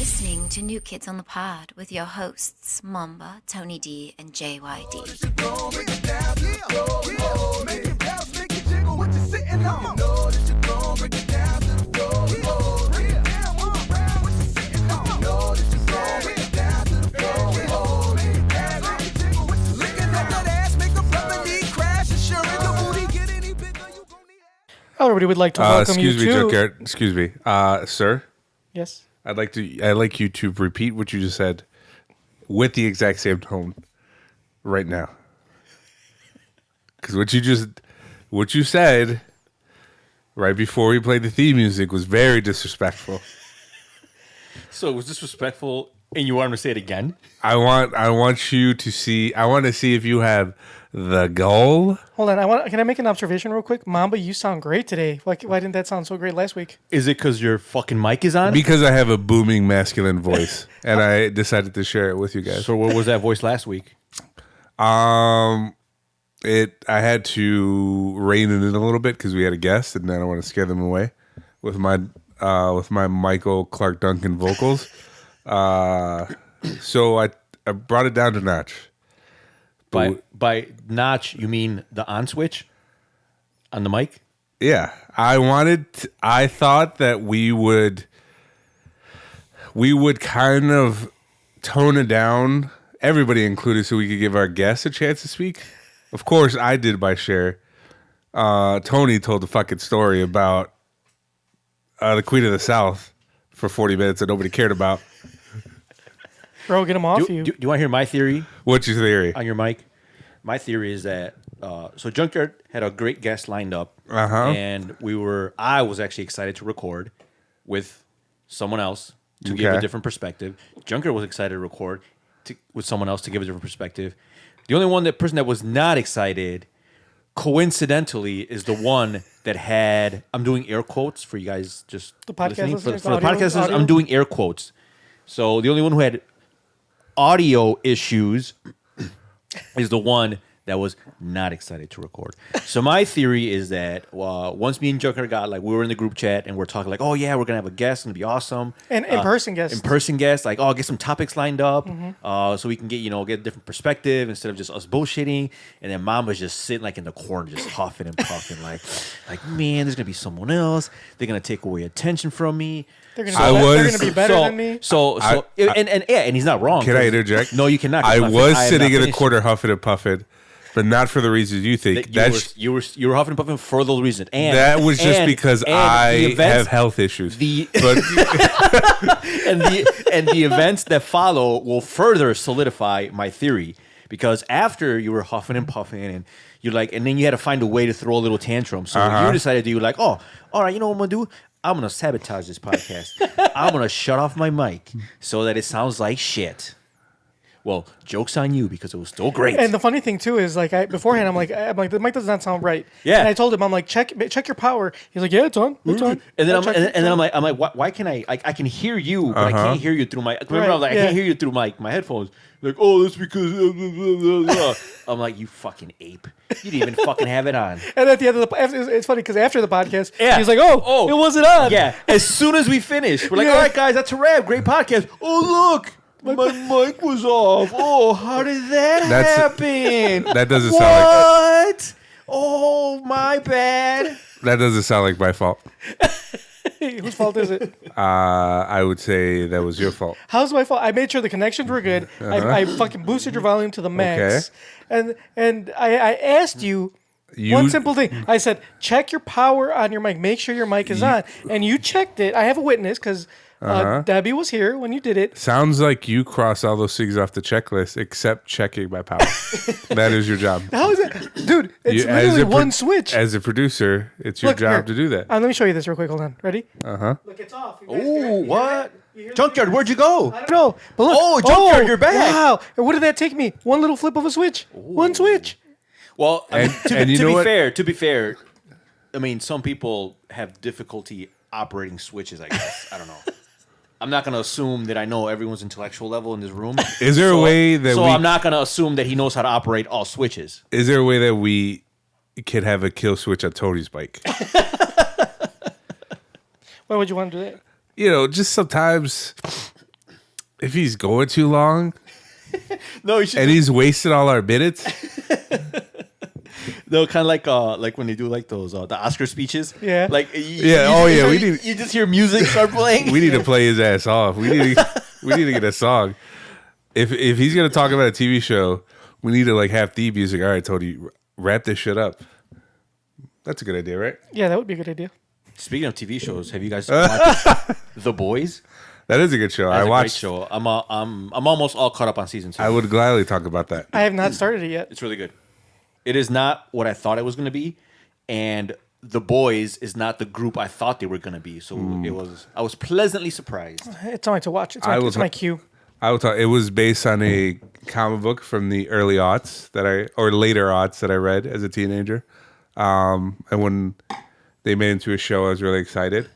listening to New Kids on the Pod with your hosts, Momba, Tony D, and JYD. Everybody would like to welcome you to... Excuse me, Junkyard. Excuse me. Sir? Yes? I'd like you to repeat what you just said with the exact same tone right now. Because what you said right before we played the theme music was very disrespectful. So it was disrespectful, and you want him to say it again? I want to see if you have the goal. Hold on. Can I make an observation real quick? Momba, you sound great today. Why didn't that sound so great last week? Is it because your fucking mic is on? Because I have a booming masculine voice, and I decided to share it with you guys. So what was that voice last week? I had to rein it in a little bit because we had a guest, and I don't want to scare them away with my Michael Clark Duncan vocals. So I brought it down to notch. By notch, you mean the on switch on the mic? Yeah, I thought that we would kind of tone it down, everybody included, so we could give our guests a chance to speak. Of course, I did my share. Tony told the fucking story about the Queen of the South for 40 minutes that nobody cared about. Bro, get him off you. Do you want to hear my theory? What's your theory? On your mic? My theory is that so Junkyard had a great guest lined up, and I was actually excited to record with someone else to give a different perspective. Junkyard was excited to record with someone else to give a different perspective. The only person that was not excited, coincidentally, is the one that had. I'm doing air quotes for you guys. Just the podcast listening. listeners, For the podcast listeners, I'm doing air quotes. So the only one who had audio issues is the one that was not excited to record. So my theory is that once me and Joker we were in the group chat and we're talking like, oh yeah, we're gonna have a guest, it's gonna be awesome. And in-person guest. In-person guest, like, get some topics lined up, so we can get a different perspective instead of just us bullshitting. And then Mom was just sitting like in the corner, just huffing and puffing, like man, there's gonna be someone else. They're gonna take away attention from me. They're gonna be better than me. And he's not wrong. Can I interject? No, you cannot. I was sitting in a corner huffing and puffing, but not for the reasons you think. You were huffing and puffing for those reasons. And that was just because I have health issues. And the events that follow will further solidify my theory, because after you were huffing and puffing and and then you had to find a way to throw a little tantrum. So you decided to all right, you know what I'm gonna do? I'm going to sabotage this podcast. I'm going to shut off my mic so that it sounds like shit. Well, joke's on you because it was still great. And the funny thing too is beforehand I'm like the mic does not sound right. Yeah. And I told him, I'm like, check your power. He's like, yeah, it's on. It's on. And then I'm like, why can I can hear you, but I can't hear you through my. Remember, I was like, I can't hear you through my headphones. Like, that's because. I'm like, you fucking ape. You didn't even fucking have it on. And at the end of it's funny because after the podcast, he's like, oh, it wasn't on. Yeah. As soon as we finished, we're like, all right, guys, that's a wrap. Great podcast. Oh, look. My mic was off. Oh, how did that happen? That doesn't sound like... What? Oh, my bad. That doesn't sound like my fault. Whose fault is it? I would say that was your fault. How's my fault? I made sure the connections were good. I fucking boosted your volume to the max. Okay. And I asked you one simple thing. I said, check your power on your mic. Make sure your mic is on. And you checked it. I have a witness because... Debbie was here when you did it. Sounds like you cross all those things off the checklist except checking my power. That is your job. How is it? Dude, it's literally one switch. As a producer, it's your job to do that. Let me show you this real quick. Hold on. Ready? Look, it's off. Oh, what? Junkyard, where'd you go? I don't know. But look. Junkyard, you're back. Wow. And what did that take me? One little flip of a switch. Ooh. One switch. Well, to be fair, I mean, some people have difficulty operating switches, I guess. I don't know. I'm not going to assume that I know everyone's intellectual level in this room. Is there a way that I'm not going to assume that he knows how to operate all switches. Is there a way that we could have a kill switch on Tony's bike? Why would you want to do that? You know, just sometimes if he's going too long, No, you should. and he's wasted all our minutes. No, kind of like when they do like those the Oscar speeches. Yeah. Like We you just hear music start playing. need to play his ass off. We need to get a song. If he's gonna talk about a TV show, we need to like have theme music. All right, Tony, wrap this shit up. That's a good idea, right? Yeah, that would be a good idea. Speaking of TV shows, have you guys watched The Boys? That is a good show. That's I a watched. great show. I'm almost all caught up on season 2. I would gladly talk about that. I have not started it yet. It's really good. It is not what I thought it was going to be, and The Boys is not the group I thought they were going to be. So I was pleasantly surprised. It's only to watch. It's I it's will my queue. I will talk. It was based on a comic book from the early aughts or later aughts that I read as a teenager. And when they made it into a show, I was really excited.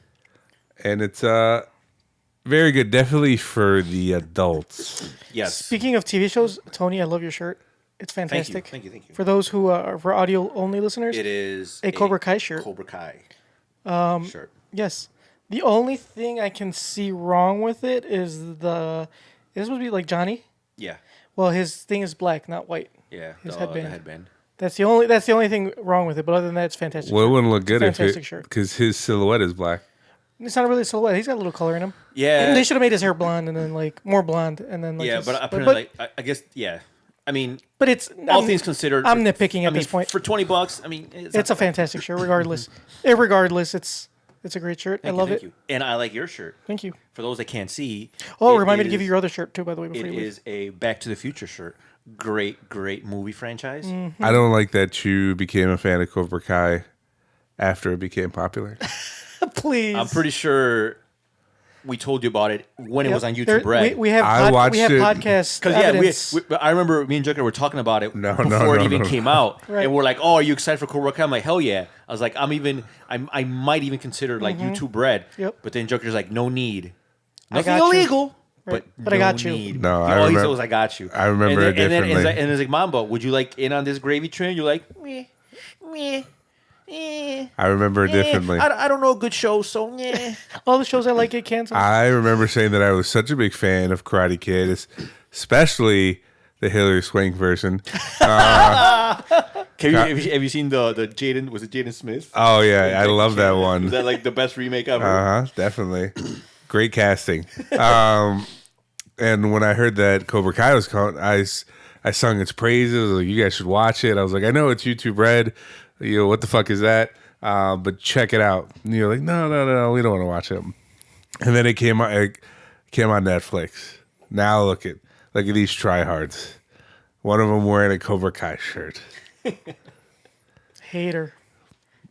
And it's very good, definitely for the adults. Yes. Speaking of TV shows, Tony, I love your shirt. It's fantastic. Thank you. For those who are for audio only listeners, It is a Cobra Kai shirt. Cobra Kai shirt. Yes. The only thing I can see wrong with it is this would be like Johnny. Yeah. Well, his thing is black, not white. Yeah. His The headband. headband. That's the only thing wrong with it. But other than that, it's fantastic. Well, it wouldn't look good Fantastic shirt. because his silhouette is black. It's not really a silhouette. He's got a little color in him. Yeah. They should have made his hair blonde and then like more blonde and then like Yeah, his- but apparently, I guess, yeah. I mean, but it's all things considered, I'm nitpicking at this point. For $20, I mean, It's a fantastic shirt, regardless. Regardless, it's a great shirt. I love Thank it. you. And I like your shirt. Thank you. For those that can't see, Oh, it remind me to is- give you your other shirt too, by the way, before It you leave. is a Back to the Future shirt. Great movie franchise. I don't like that you became a fan of Cobra Kai after it became popular. Please. I'm pretty sure we told you about it when it was on YouTube There- Red. We have I watched we have it- podcast Because evidence. I remember me and Joker were talking about it No, before it even no. came out, Right. and we're like, "Oh, are you excited for Cobra Kai?" I'm like, "Hell yeah!" I was like, I might even consider like YouTube Red." Yep. But then Joker's like, "No need, nothing got you. illegal." Right. But But I got you. need. No, I all he said remember- was, "I got you." I remember and it then, differently. And it's like, Momba, would you like in on this gravy train? You're like, meh, meh. I remember it differently. I don't know a good show, so yeah. All the shows I like get canceled. I remember saying that I was such a big fan of Karate Kid, especially the Hilary Swank version. Have you seen the Jaden? Was it Jaden Smith? Oh yeah, I love that Is one. that like the best remake ever? Definitely, great casting. And when I heard that Cobra Kai was coming, I sung its praises. Like, you guys should watch it. I was like, I know it's YouTube Red. You know, what the fuck is that? But check it out. And you're like, no, we don't want to watch it. And then it came on Netflix. Now look at these tryhards. One of them wearing a Cobra Kai shirt. Hater.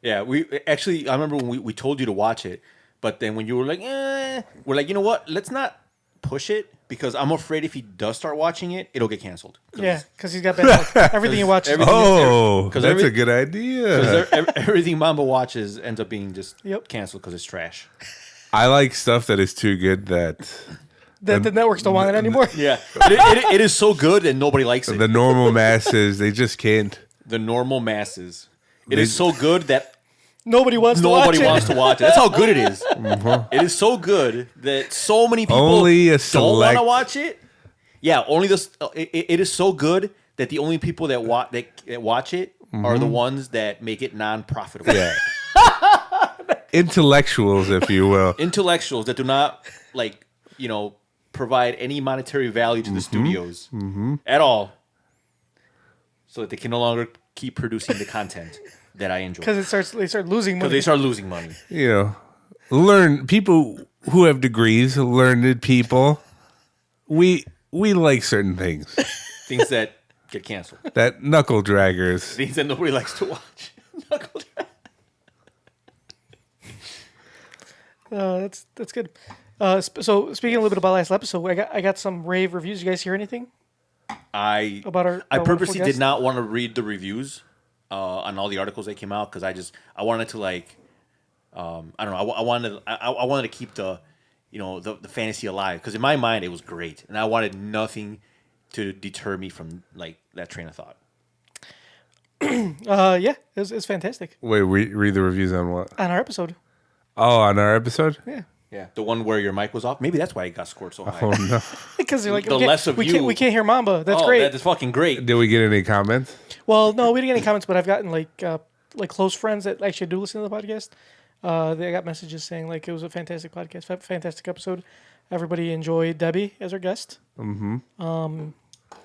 Yeah, I remember when we told you to watch it, but then when you were like, we're like, you know what? Let's not push it because I'm afraid if he does start watching it, it'll get canceled. Yeah, because he's got bad luck. Everything he watches. everything- Oh, 'cause that's a every- good idea. Everything Mamba watches ends up being just Yep. canceled because it's trash. I like stuff that is too good that that the networks don't want it anymore. Yeah, it is so good that nobody likes it. the normal masses, they just can't. The normal masses. It is so good that Nobody wants to nobody watch it. wants to watch it. That's how good it is. It is so good that so many people Only a don't want select- to watch it. Yeah, only this. It is so good that the only people that watch it are the ones that make it non-profitable. Yeah. Intellectuals, if you will. Intellectuals that do not provide any monetary value to the studios at all, so that they can no longer keep producing the content that I enjoy. Because they start losing Because money. they start losing money. You know, people who have degrees, learned people. We like certain things. Things that get canceled. That knuckle draggers. Things that nobody likes to watch. Knuckle drag. That's good. So speaking a little bit about last episode, I got some rave reviews. You guys hear anything about our I wonderful purposely guest? did not want to read the reviews on all the articles that came out because I wanted to I don't know, I wanted to keep the the fantasy alive because in my mind it was great and I wanted nothing to deter me from that train of thought. Yeah, it's fantastic Wait, read the reviews on what? on our episode. Oh, on our episode? Yeah, Yeah, the one where your mic was off. Maybe that's why it got scored so high. Oh no! Because you're like, The less of you- we can't hear Momba. That's great. That is fucking great. Did we get any comments? Well, no, we didn't get any comments, but I've gotten like close friends that actually do listen to the podcast. They got messages saying like it was a fantastic podcast, fantastic episode. Everybody enjoyed Debbie as our guest. Mm-hmm.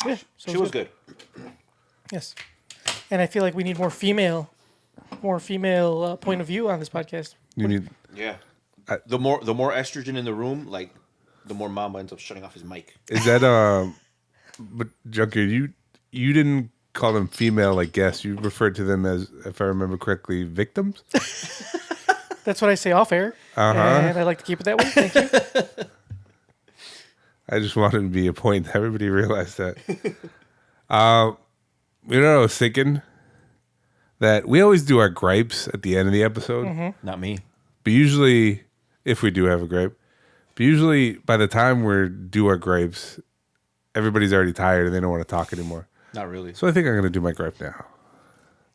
Yeah, so She was good. Yes, and I feel like we need more female point of view on this podcast. You need. Yeah. The more estrogen in the room, like the more Mamba ends up shutting off his mic. Is that But Junker, you didn't call them female like guests. You referred to them as, if I remember correctly, victims. That's what I say off air, and I like to keep it that way. Thank you. I just wanted to be a point. Everybody realized that. You know what I was thinking? That we always do our gripes at the end of the episode. Mm-hmm. Not me. But usually, if we do have a gripe, but usually by the time we do our gripes, everybody's already tired and they don't want to talk anymore. Not really. So I think I'm going to do my gripe now.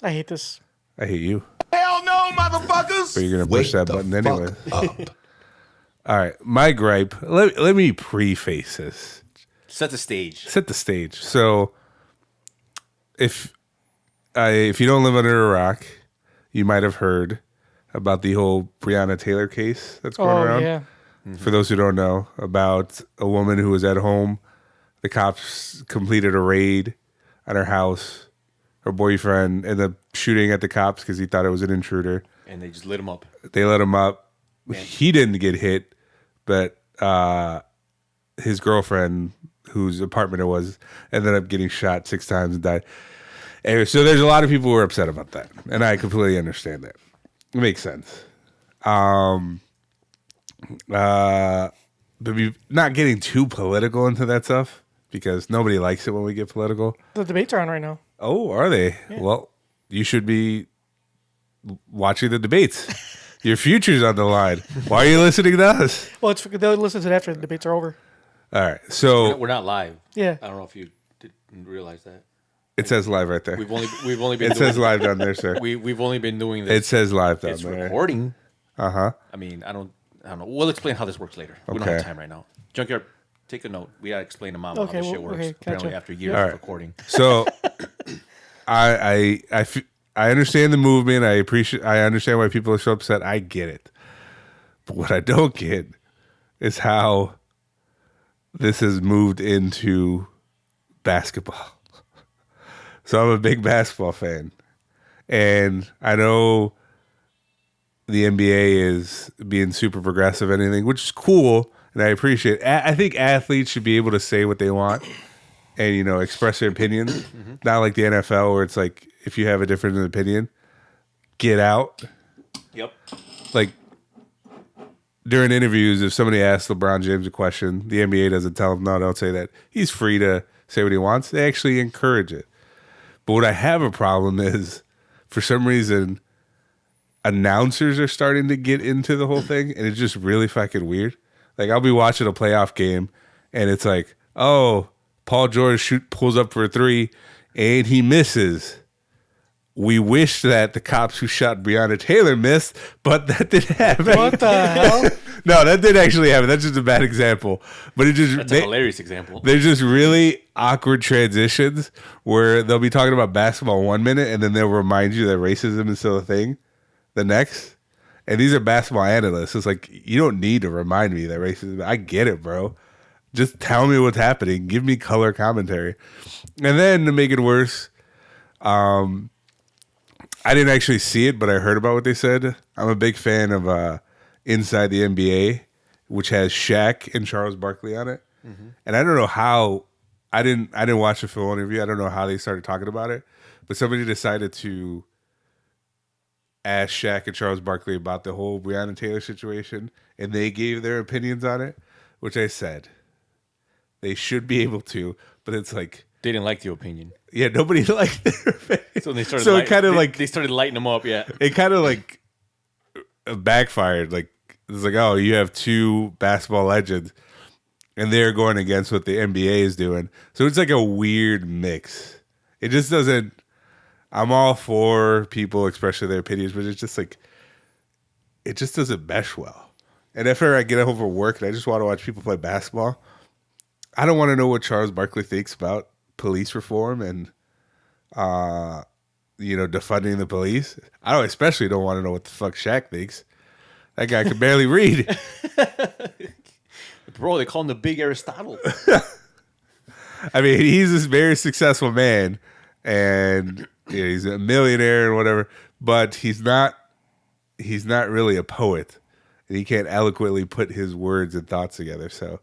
I hate this. I hate you. Hell no, motherfuckers! But you're going to push that button anyway. All right. My gripe. Let me preface this. Set the stage. Set the stage. So if you don't live under a rock, you might have heard about the whole Breonna Taylor case that's going around. Yeah. For those who don't know, about a woman who was at home. The cops completed a raid on her house. Her boyfriend ended up shooting at the cops because he thought it was an intruder. And they just lit him up. They let him up. He didn't get hit, but his girlfriend, whose apartment it was, ended up getting shot 6 times and died. Anyway, so there's a lot of people who are upset about that, and I completely understand that. It makes sense. But not getting too political into that stuff because nobody likes it when we get political. The debates are on right now. Oh, are they? Yeah. Well, you should be watching the debates. Your future's on the line. Why are you listening to us? Well, they'll listen to it after the debates are over. All right. So we're not live. Yeah. I don't know if you didn't realize that. It says live right there. We've only been. It says live down there, sir. We've only been doing this. It says live down it's there. Recording. I mean, I don't know. We'll explain how this works later. We don't have time right now. Junkyard, take a note. We gotta explain to Mama how this shit works. Apparently, after years of recording. So, I understand the movement. I understand why people are so upset. I get it. But what I don't get is how this has moved into basketball. So I'm a big basketball fan. And I know the NBA is being super progressive and anything, which is cool, and I appreciate it. I think athletes should be able to say what they want and, express their opinions. Not like the NFL where it's like, if you have a different opinion, get out. Yep. Like, during interviews, if somebody asks LeBron James a question, the NBA doesn't tell him, no, don't say that. He's free to say what he wants. They actually encourage it. But what I have a problem is, for some reason, announcers are starting to get into the whole thing, and it's just really fucking weird. Like, I'll be watching a playoff game, and it's like, oh, Paul George pulls up for a 3, and he misses. We wish that the cops who shot Breonna Taylor missed, but that didn't happen. What the hell? No, that didn't actually happen. That's just a bad example. But That's a hilarious example. There's just really awkward transitions where they'll be talking about basketball 1 minute, and then they'll remind you that racism is still a thing the next. And these are basketball analysts. It's like, you don't need to remind me that racism. I get it, bro. Just tell me what's happening. Give me color commentary. And then to make it worse, I didn't actually see it, but I heard about what they said. I'm a big fan of Inside the NBA, which has Shaq and Charles Barkley on it. Mm-hmm. And I don't know how I didn't watch the full interview. I don't know how they started talking about it, but somebody decided to ask Shaq and Charles Barkley about the whole Breonna Taylor situation, and they gave their opinions on it, which I said they should be able to, but it's like they didn't like the opinion. Yeah, nobody liked their opinion. So they started. So it kind of they started lighting them up. Yeah, it kind of like backfired. Like, it's like, oh, you have 2 basketball legends, and they're going against what the NBA is doing. So it's like a weird mix. It just doesn't. I'm all for people expressing their opinions, but it's just like, it just doesn't mesh well. And after I get home from work and I just want to watch people play basketball, I don't want to know what Charles Barkley thinks about police reform and, defunding the police. Especially don't want to know what the fuck Shaq thinks. That guy could barely read. Bro, they call him the Big Aristotle. I mean, he's this very successful man, and he's a millionaire and whatever. But he's not really a poet, and he can't eloquently put his words and thoughts together. So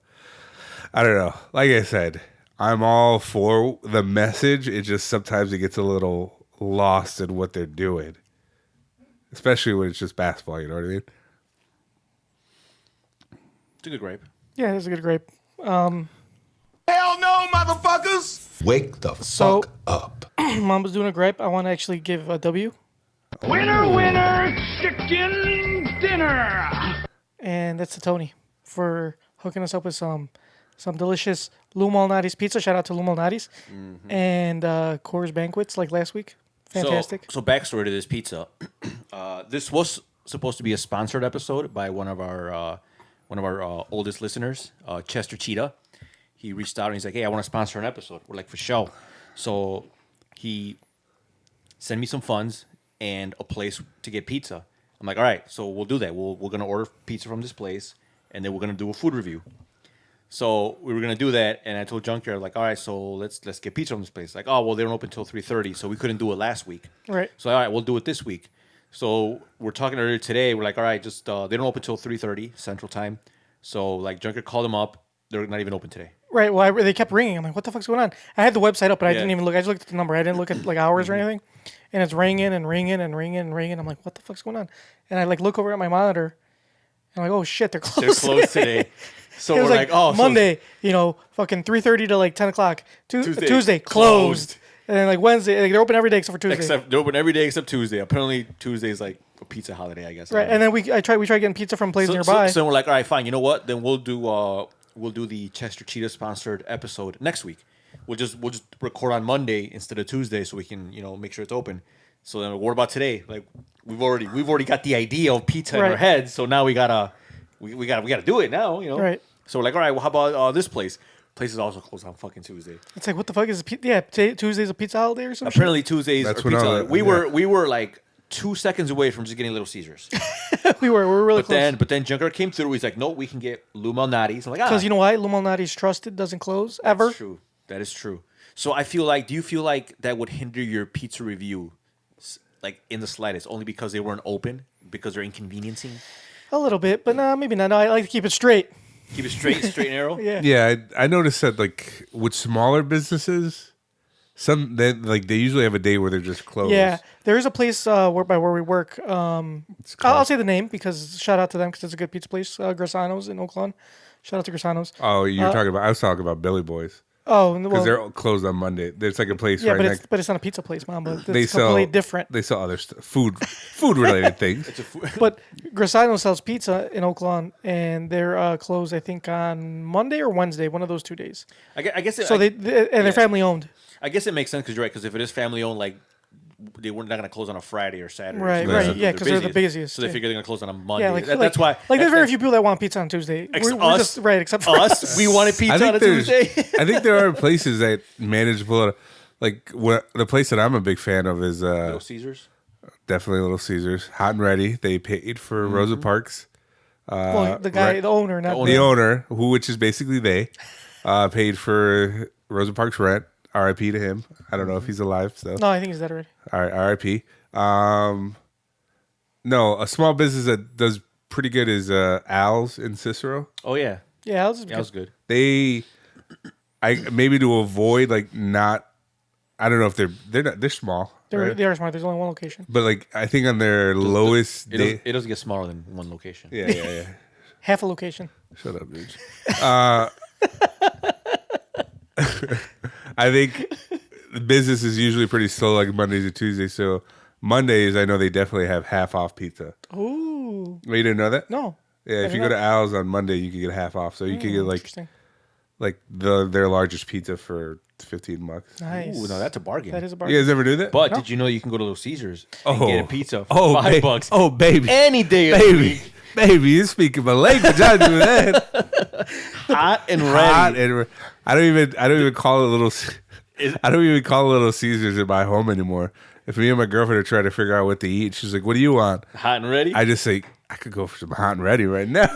I don't know. Like I said, I'm all for the message. It just sometimes it gets a little lost in what they're doing, especially when it's just basketball. You know what I mean? It's a good gripe. Yeah, it's a good grape. Hell no, motherfuckers! Wake the fuck up. Momba's doing a gripe. I want to actually give a W. Winner, winner, chicken dinner. And that's to Tony for hooking us up with some delicious Lou Malnati's pizza. Shout out to Lou Malnati's. And Coors Banquets like last week. Fantastic. So backstory to this pizza. This was supposed to be a sponsored episode by one of our oldest listeners, Chester Cheetah. He reached out and he's like, "Hey, I want to sponsor an episode." We're like, "For sure." So he sent me some funds and a place to get pizza. I'm like, "All right, so we'll do that. We're gonna order pizza from this place, and then we're gonna do a food review." So we were gonna do that, and I told Junkyard, like, "All right, so let's get pizza from this place." Like, "Oh, well, they don't open until 3:30, so we couldn't do it last week." Right. So all right, we'll do it this week. So we're talking earlier today. We're like, "All right, just they don't open until 3:30 Central Time." So like Junkyard called them up. They're not even open today. Right. Well, they kept ringing. I'm like, what the fuck's going on? I had the website up, but I Yeah. didn't even look. I just looked at the number. I didn't look at like hours or anything. And it's ringing and ringing and ringing and ringing. I'm like, what the fuck's going on? And I like look over at my monitor. And I'm like, oh shit, they're closed. They're closed today. So It we're was like, "Oh, Monday, fucking 3:30 to like 10 o'clock. Tuesday, Tuesday closed. And then like Wednesday, like, they're open every day except for Tuesday. They're open every day except Tuesday. Apparently Tuesday is like a pizza holiday, I guess. Right. And then we tried getting pizza from places nearby. So we're like, "All right, fine. You know what? Then we'll do the Chester Cheetah sponsored episode next week. We'll just record on Monday instead of Tuesday, so we can make sure it's open." So then, what about today? Like we've already got the idea of pizza in our Right. heads, so now we gotta do it now. Right. So we're like, "All right, well, how about this place? Place is also closed on fucking Tuesday. It's like, what the fuck is Tuesday's a pizza holiday or something? Apparently Tuesdays That's are when pizza. all holiday. that- We were like 2 seconds away from just getting Little Caesars. we were really close. But then Junker came through. He's like, "No, we can get Lou Malnati's." I'm like, Because you know why? Lou Malnati's trusted, doesn't close ever. That's true. That is true. So I feel like, do you feel like that would hinder your pizza review, like in the slightest, only because they weren't open, because they're inconveniencing? A little bit, but nah, maybe not. No, I like to keep it straight. Keep it straight and narrow. Yeah. Yeah, I noticed that like with smaller businesses, they usually have a day where they're just closed. Yeah, there is a place where we work. I'll say the name because shout out to them because it's a good pizza place, Grasano's in Oak Lawn. Shout out to Grasano's. Oh, I was talking about Billy Boys Oh, because well, they're closed on Monday. There's like a place yeah, right but next. it's not a pizza place, Mom. But They it's completely different. They sell other food related things. But Grasano sells pizza in Oak Lawn, and they're closed, I think, on Monday or Wednesday, one of those 2 days. I guess. They're family owned. I guess it makes sense because you're right. Because if it is family owned, like they were not going to close on a Friday or Saturday. Right, or something. right, yeah, 'cause they're the busiest, So they yeah. figure they're going to close on a Monday. Yeah, like That's why. Like there's very few people that want pizza on Tuesday. We're just right, except for us. We wanted pizza on a Tuesday. I think there are places that manage to pull it. Like the place that I'm a big fan of is Little Caesars. definitely Little Caesars, hot and ready. They paid for Rosa Parks. well, the guy, right. the owner, not The owner, which is basically they, paid for Rosa Parks rent. R.I.P. to him. I don't know if he's alive still. No, I think he's dead already. All right, R.I.P. No, a small business that does pretty good is Al's in Cicero. Oh yeah, Yeah, that was good. Maybe to avoid like not. I don't know if they're small. Right? They are smart. There's only one location. But like I think on their lowest day. It doesn't get smaller than one location. Yeah. Half a location. Shut up, dude. I think business is usually pretty slow, like Mondays or Tuesdays. So Mondays, I know they definitely have half off pizza. Ooh. Oh, you didn't know that? No. Yeah, if you go to Al's on Monday, you can get half off. So you can get Interesting. like their largest pizza for $15. Nice. Ooh, no, that's a bargain. That is a You bargain. guys ever do that? But No. did you know you can go to Little Caesars and get a pizza for $5? Oh, baby. Any day of the Baby. week. Baby, you speaking my language. I do that. Hot and ready. Hot and I don't even call it little. I don't even call it Little Caesars in my home anymore. If me and my girlfriend are trying to figure out what to eat, she's like, "What do you want?" Hot and ready. I just say, "I could go for some hot and ready right now."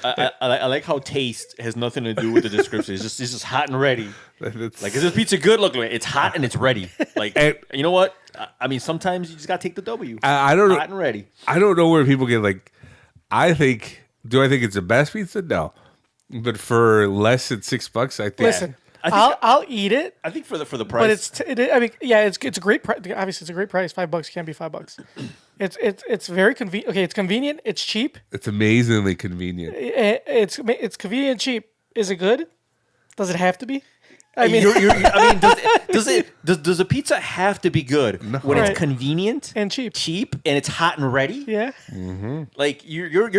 I like how taste has nothing to do with the description. It's just hot and ready. Like, is this pizza good? Look, it's hot and it's ready. Like, and, you know what? I mean, sometimes you just gotta take the W. I don't know. Hot and ready. I don't know where people get like. I think it's the best pizza? No, but for less than $6, I think. Listen, I'll eat it. I think for the price, but it's a great price. Obviously, it's a great price. $5 can't be $5. It's very convenient. Okay, it's convenient. It's cheap. It's amazingly convenient. It's convenient, cheap. Is it good? Does it have to be? I mean, does a pizza have to be good when it's convenient and cheap, and it's hot and ready? Yeah. Mm-hmm. Like you're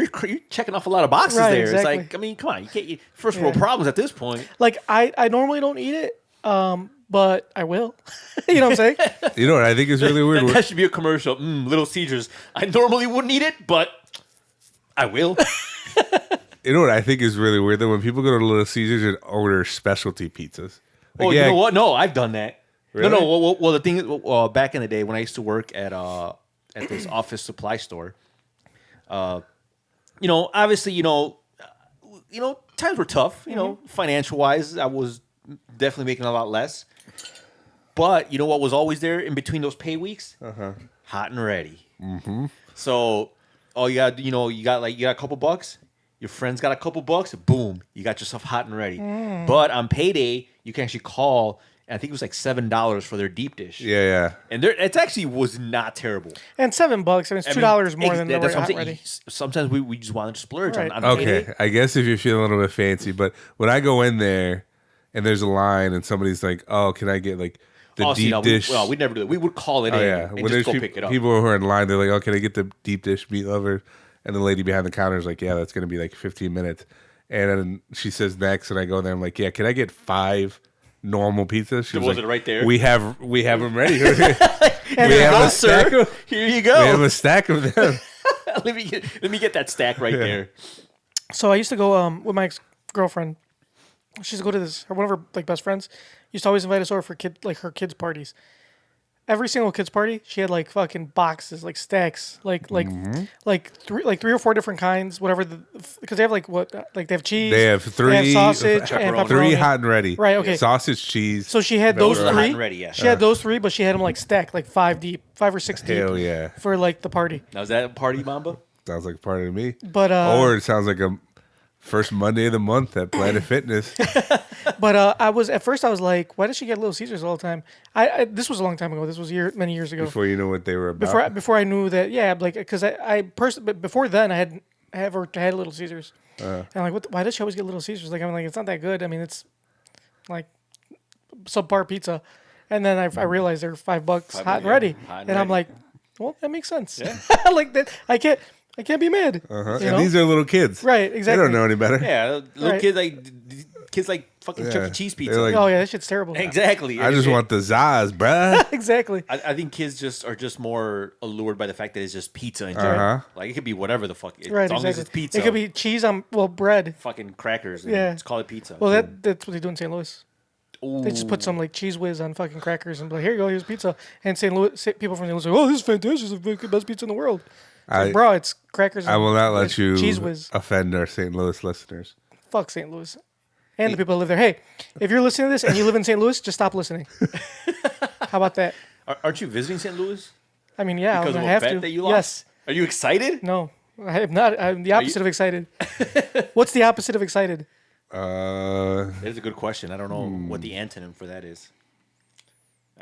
checking off a lot of boxes there. Exactly. It's like, I mean, come on, you can't eat first world problems at this point. Like I normally don't eat it, but I will. You know what I'm saying? You know what I think is really weird? That should be a commercial. Little Caesars. I normally wouldn't eat it, but I will. You know what I think is really weird? That when people go to Little Caesars and order specialty pizzas. Like, you know what? No, I've done that. Really? No. Well, the thing is, back in the day when I used to work at this office supply store, obviously, times were tough. You know, financial wise, I was definitely making a lot less. But you know what was always there in between those pay weeks? Hot and ready. Mm-hmm. So, you got a couple bucks. Your friend's got a couple bucks. Boom, you got yourself hot and ready. But on payday, you can actually call. And I think it was like $7 for their deep dish. Yeah. And it actually was not terrible. And $7, I mean, it's $2 more than the hot ready. Sometimes we just wanted to splurge on Okay, payday. I guess if you're feeling a little bit fancy, but when I go in there and there's a line and somebody's like, "Oh, can I get like the deep dish?" We'd never do it. We would call it in and when just go there's pick it up. people who are in line, they're like, "Oh, can I get the deep dish meat lover?" And the lady behind the counter is like, "Yeah, that's going to be like 15 minutes." And then she says next, and I go there. I'm like, "Yeah, can I get 5 normal pizzas?" She was like, it right there? We have them ready. We have a stack. Here you go. We have a stack of them. let me get that stack right there. So I used to go with my ex-girlfriend. She used to go to one of her like best friends used to always invite us over for her kids' parties. Every single kids' party, she had like fucking boxes, like stacks, like 3 or 4 different kinds, whatever. Because they have they have cheese, They have 3, they have sausage, and pepperoni. 3 hot and ready. Right. Okay. Sausage, cheese. So she had those 3. Hot and ready, yeah. She had those 3, but she had them like stacked, like 5 or 6 deep. Hell yeah. For like the party. Now is that a party, Momba? Sounds like a party to me. But or it sounds like a first Monday of the month at Planet Fitness. But I was like, why does she get Little Caesars all the time? This was a long time ago. This was many years ago. Before you know what they were about. Before I knew that, yeah, like because but before then I had Little Caesars. And I'm like, why does she always get Little Caesars? Like I'm like, it's not that good. I mean, it's like subpar pizza. And then I realized they're $5 hot and ready. I'm like, well, that makes sense. Yeah. Like that, I can't be mad. And these are little kids, right? Exactly. They don't know any better. Yeah, little kids like fucking Chuck E. Cheese pizza. Like, oh yeah, that shit's terrible. Exactly. I just want the Zaz, bruh. Exactly. I think kids are just more allured by the fact that it's just pizza in general. Like it could be whatever the fuck. As long as it's pizza. It could be cheese on bread. Fucking crackers. And Yeah. Let's call it pizza. Well, that's what they do in St. Louis. Ooh. They just put some like cheese whiz on fucking crackers and be like, here you go, here's pizza. And St. Louis people from St. Louis are like, oh, this is fantastic. It's the best pizza in the world. Like, bro, it's crackers. I will not let you cheese whiz. offend our St. Louis listeners. Fuck St. Louis. And the people that live there. Hey, if you're listening to this and you live in St. Louis, just stop listening. How about that? Aren't you visiting St. Louis? I mean, yeah, because I of a have bet to. that you lost? Yes. Are you excited? No, I am not. I'm the opposite of excited. What's the opposite of excited? That's a good question. I don't know what the antonym for that is.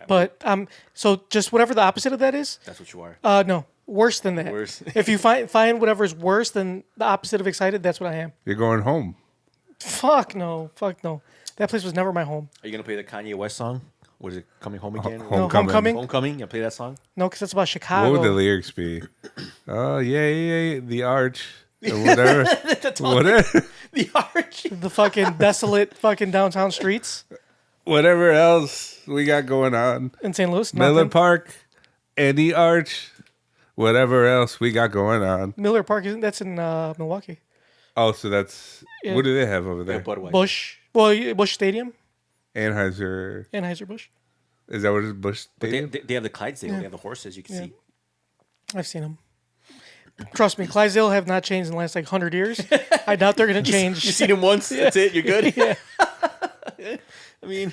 But so just whatever the opposite of that is. That's what you are. No, worse than that. Worse. If you find whatever is worse than the opposite of excited, that's what I am. You're going home. Fuck no. That place was never my home. Are you gonna play the Kanye West song? What is it? Coming home again? Homecoming. Homecoming. You play that song? No, because it's about Chicago. What would the lyrics be? Oh yeah, the arch. Or whatever. Whatever. The arch. The fucking desolate fucking downtown streets Whatever else we got going on. in St. Louis. Miller Nothing. Park and the arch. whatever else we got going on. Miller Park, that's in Milwaukee. Oh, so that's Yeah. what do they have over there? Budweiser. Busch. Well, Busch Stadium. Anheuser. Is that what it is? Busch But Stadium? they have the Clydesdale. They have the horses. You can see. I've seen them. Trust me, Clydesdale have not changed in the last 100 years. I doubt they're going to change. You seen him once. That's it. You're good. Yeah. I mean,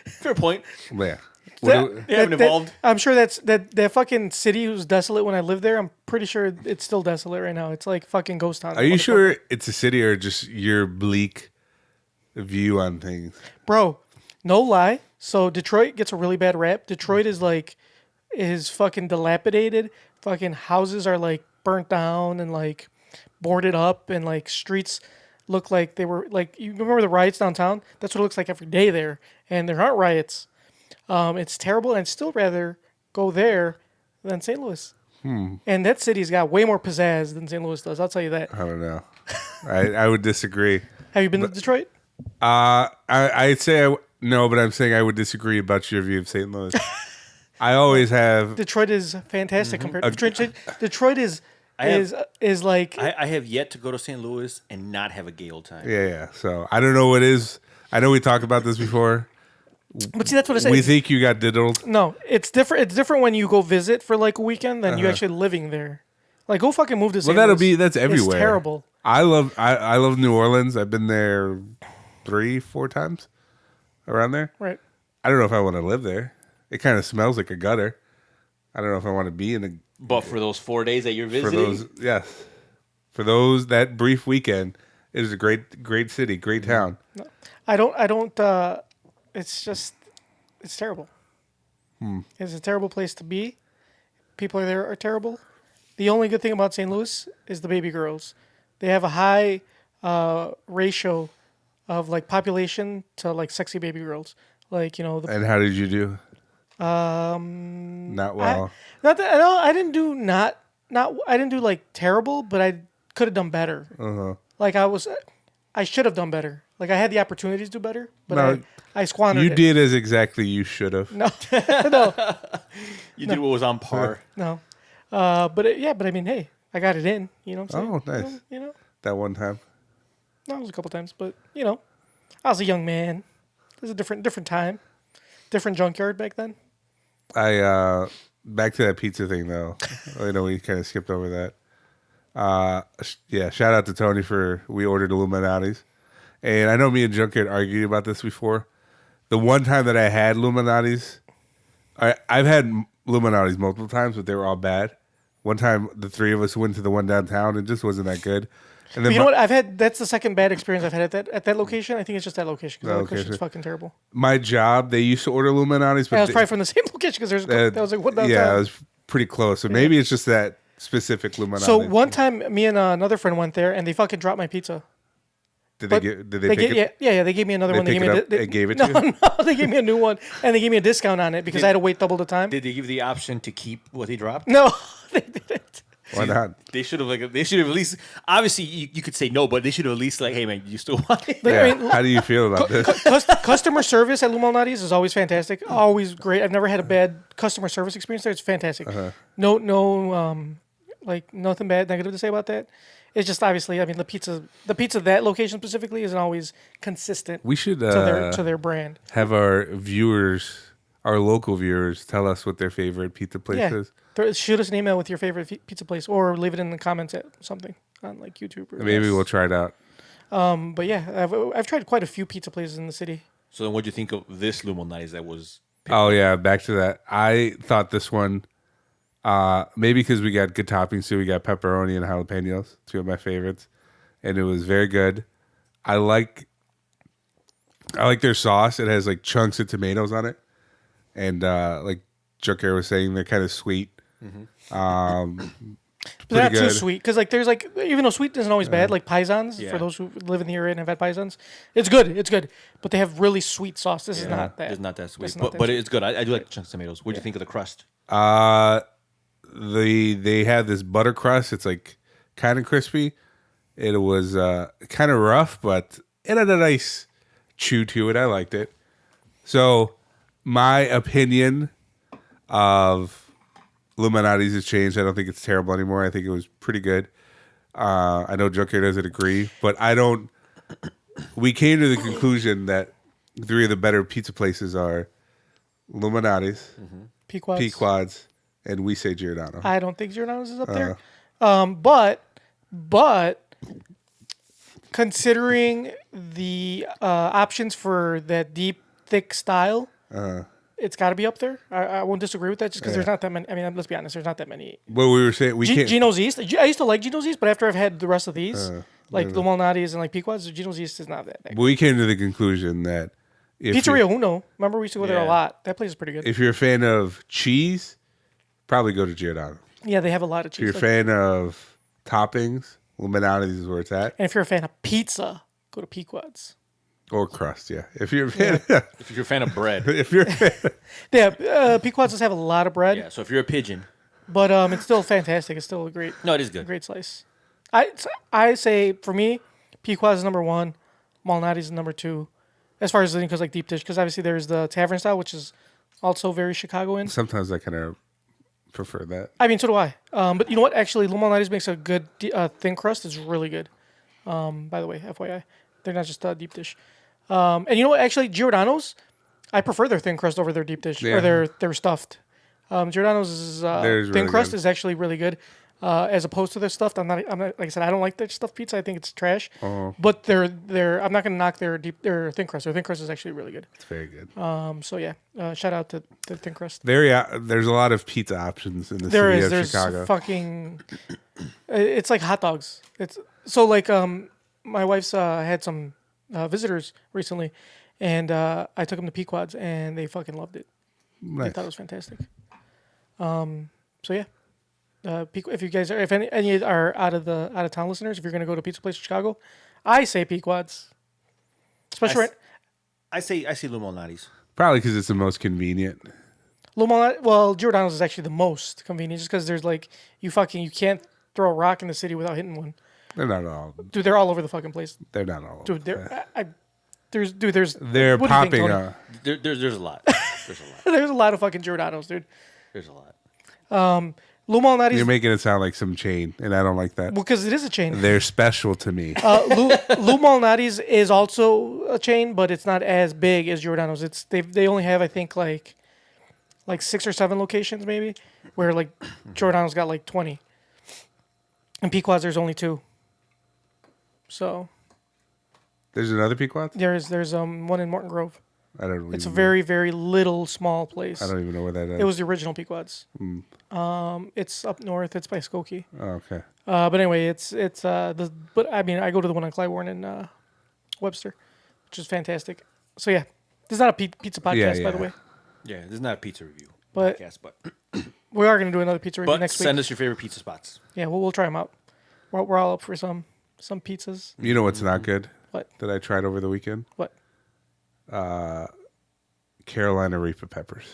fair point. Yeah. They haven't evolved. I'm sure that fucking city was desolate when I lived there. I'm pretty sure it's still desolate right now. It's like fucking ghost town. Are you sure it's a city or just your bleak view on things? Bro, no lie. So Detroit gets a really bad rap. Detroit is fucking dilapidated. Fucking houses are like burnt down and like boarded up, and like streets look like they were like, you remember the riots downtown? That's what it looks like every day there. And there aren't riots. It's terrible, and I'd still rather go there than St. Louis. And that city's got way more pizzazz than St. Louis does. I'll tell you that. I don't know. I would disagree. Have you been to Detroit? I'd say no, but I'm saying I would disagree about your view of St. Louis. I always have. Detroit is fantastic compared to Detroit is like I have yet to go to St. Louis and not have a gay old time. Yeah. So I don't know what is. I know we talked about this before. But see, that's what I said. We think you got diddled. No, it's different. It's different when you go visit for like a weekend than you actually living there. Like, go fucking move to St. Louis. That's everywhere. It's terrible. I love New Orleans. I've been there 3-4 times around there. Right. I don't know if I want to live there. It kind of smells like a gutter. I don't know if I want to be in a. But for those 4 days that you're For visiting, those that brief weekend, it is a great city, great town. I don't. It's terrible. It's a terrible place to be. People there are terrible. The only good thing about St. Louis is the baby girls. They have a high ratio of like population to like sexy baby girls. Like, you know. And how did you do? Not well. I didn't do like terrible, but I could have done better. Like I should have done better. Like I had the opportunity to do better, but I squandered it. You did as exactly you should have. No. you did what was on par. No. But I mean, hey, I got it in. You know what I'm saying? Oh, nice. You know? That one time. No, it was a couple times, but you know, I was a young man. It was a different time, different junkyard back then. Back to that pizza thing though. I know we kind of skipped over that. Shout out to Tony we ordered Illuminati's, and I know me and Junkyard argued about this before. The one time that I had Illuminati's, I've had Illuminati's multiple times, but they were all bad. One time, the three of us went to the one downtown, and it just wasn't that good. And then you know what? That's the second bad experience I've had at that location. I think it's just that location because that location's fucking terrible. My job, they used to order Illuminati's, but it was probably from the same location because that was like what downtown. Yeah, it was pretty close. So maybe it's just that specific Illuminati. So one time, me and another friend went there, and they fucking dropped my pizza. Did they pick it? Yeah. They gave me another one. They gave it to you? No, they gave me a new one, and they gave me a discount on it because I had to wait double the time. Did they give you the option to keep what they dropped? No, they didn't. Why not? They should have at least. Obviously, you could say no, but they should have at least hey man, you still want it? Yeah. I mean, how do you feel about this? Customer service at Illuminati's is always fantastic, always great. I've never had a bad customer service experience there. It's fantastic. No, like nothing bad, negative to say about that. It's just obviously, I mean, the pizza that location specifically isn't always consistent. We should to their brand. Have our local viewers, tell us what their favorite pizza place is. Shoot us an email with your favorite pizza place, or leave it in the comments at something on like YouTube. Maybe we'll try it out. But yeah, I've tried quite a few pizza places in the city. So then, what do you think of this Illuminati's that was? Oh yeah, back to that. I thought this one. Maybe because we got good toppings too. We got pepperoni and jalapenos, two of my favorites, and it was very good. I like their sauce. It has like chunks of tomatoes on it, and like Joker was saying, they're kind of sweet. But they're not too sweet because like there's like, even though sweet isn't always bad, like paisans for those who live in the area and have had paisans, it's good. But they have really sweet sauce. This is not that. It's not that sweet, but it's good. I do like the chunks of tomatoes. What do you think of the crust? They had this butter crust. It's like kind of crispy. It was kind of rough, but it had a nice chew to it. I liked it. So my opinion of Illuminati's has changed. I don't think it's terrible anymore. I think it was pretty good. I know Junker doesn't agree, but I don't. We came to the conclusion that 3 of the better pizza places are Illuminati's, Pequod's, and we say Giordano. I don't think Giordano's is up there. But considering the options for that deep, thick style, it's got to be up there. I won't disagree with that just because there's not that many. I mean, let's be honest, there's not that many. But we were saying we can't. Gino's East. I used to like Gino's East, but after I've had the rest of these, like the Malnati's and like Pequod's, Gino's East is not that big. But we came to the conclusion that Pizzeria Uno. Remember, we used to go there a lot. That place is pretty good. If you're a fan of cheese, probably go to Giordano. Yeah, they have a lot of cheese. If you're a fan of toppings, Illuminati's is where it's at. And if you're a fan of pizza, go to Pequod's. Or crust, yeah. If you're a fan, If you're a fan of bread. if you're a fan, Pequod's does have a lot of bread. Yeah, so if you're a pigeon. But it's still fantastic. It's still a great. No, it is good. Great slice. I say for me, Pequod's is number 1, Malnati's is number 2, as far as the because like deep dish. Because obviously there's the tavern style, which is also very Chicagoan. sometimes I kind of prefer that. I mean, so do I. But you know what? Actually, Malnati's makes a good thin crust. It's really good. By the way, FYI, they're not just deep dish. And you know what? Actually, Giordano's, I prefer their thin crust over their deep dish or their stuffed. Giordano's thin really crust good. is actually really good, as opposed to their stuffed. I'm not like I said, I don't like their stuffed pizza. I think it's trash. But I'm not gonna knock their thin crust. Their thin crust is actually really good. It's very good. So yeah, shout out to the thin crust. There's a lot of pizza options in the There's city of Chicago. fucking. It's like hot dogs. It's so like my wife's had some visitors recently, and I took them to Pequod's, and they fucking loved it. Nice. They thought it was fantastic. So yeah, if you guys are, if any are out of town listeners, if you're gonna go to a pizza place in Chicago, I say Pequod's. Especially I say Lou Malnati's. Probably because it's the most convenient. well, Giordano's is actually the most convenient, just because there's like you can't throw a rock in the city without hitting one. They're not all. Dude, they're all over the fucking place. They're not all. Dude, there's They're what do you think, popping Tony? up. There's a lot. There's a lot. There's a lot of fucking Giordano's, dude. There's a lot. Lou Malnati's, You're making it sound like some chain, and I don't like that. because it is a chain. They're special to me. Lou Malnati's is also a chain, but it's not as big as Giordano's. They only have, I think, like 6 or 7 locations maybe, where like Giordano's got like 20, and Pequod's there's only 2. So There's another Pequod's? there's one in Morton Grove. I don't. It's a even very, very little small place. I don't even know where that is. It was the original Pequod's. It's up north. It's by Skokie. Oh, okay. But anyway, but I mean, I go to the one on Clybourne and Webster, which is fantastic. So yeah, this is not a pizza podcast, by the way. Yeah, this is not a pizza review But- podcast, but We are going to do another pizza review but next send week. us your favorite pizza spots. Yeah, we'll try them out. We're all up for some pizzas. You know what's not good? What? That I tried over the weekend? What? Carolina Reaper peppers.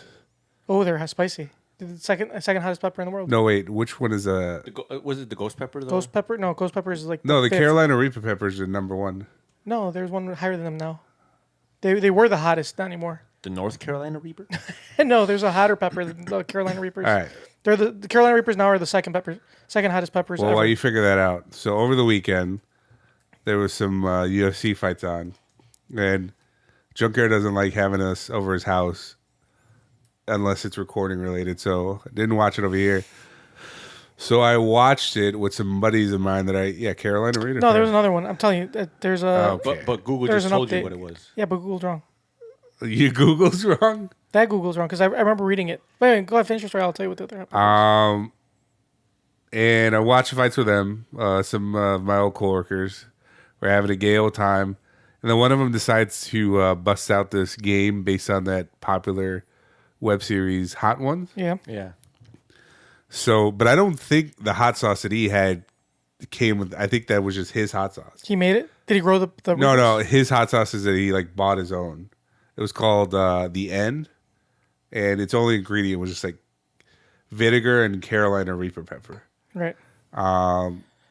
Oh, they're spicy. The second hottest pepper in the world. No, wait. Which one is Was it the ghost pepper though? Ghost pepper? No, ghost pepper is like No, the fifth. Carolina Reaper peppers are number 1. No, there's one higher than them now. They were the hottest, not anymore. The North Carolina Reaper. No, there's a hotter pepper than the Carolina Reapers. All right. They're the Carolina Reapers now are the second hottest peppers Well, ever. while you figure that out, so over the weekend, there was some UFC fights on, and Junker doesn't like having us over his house unless it's recording related, so I didn't watch it over here. So I watched it with some buddies of mine Carolina Reaper. No, there was another one. I'm telling you, there's a. Okay. But Google There's just an told you update. what it was. Yeah, but Google's wrong. Your Google's wrong. That Google's wrong because I remember reading it. Wait, go ahead, finish your story. I'll tell you what the other happened. And I watched the fights with them. Some of my old coworkers were having a gay old time, and then one of them decides to bust out this game based on that popular web series Hot Ones. Yeah. Yeah. So, but I don't think the hot sauce that he had came with. I think that was just his hot sauce. He made it. Did he grow the? No. His hot sauce is that he like bought his own. It was called The End, and its only ingredient was just like vinegar and Carolina Reaper pepper. Right.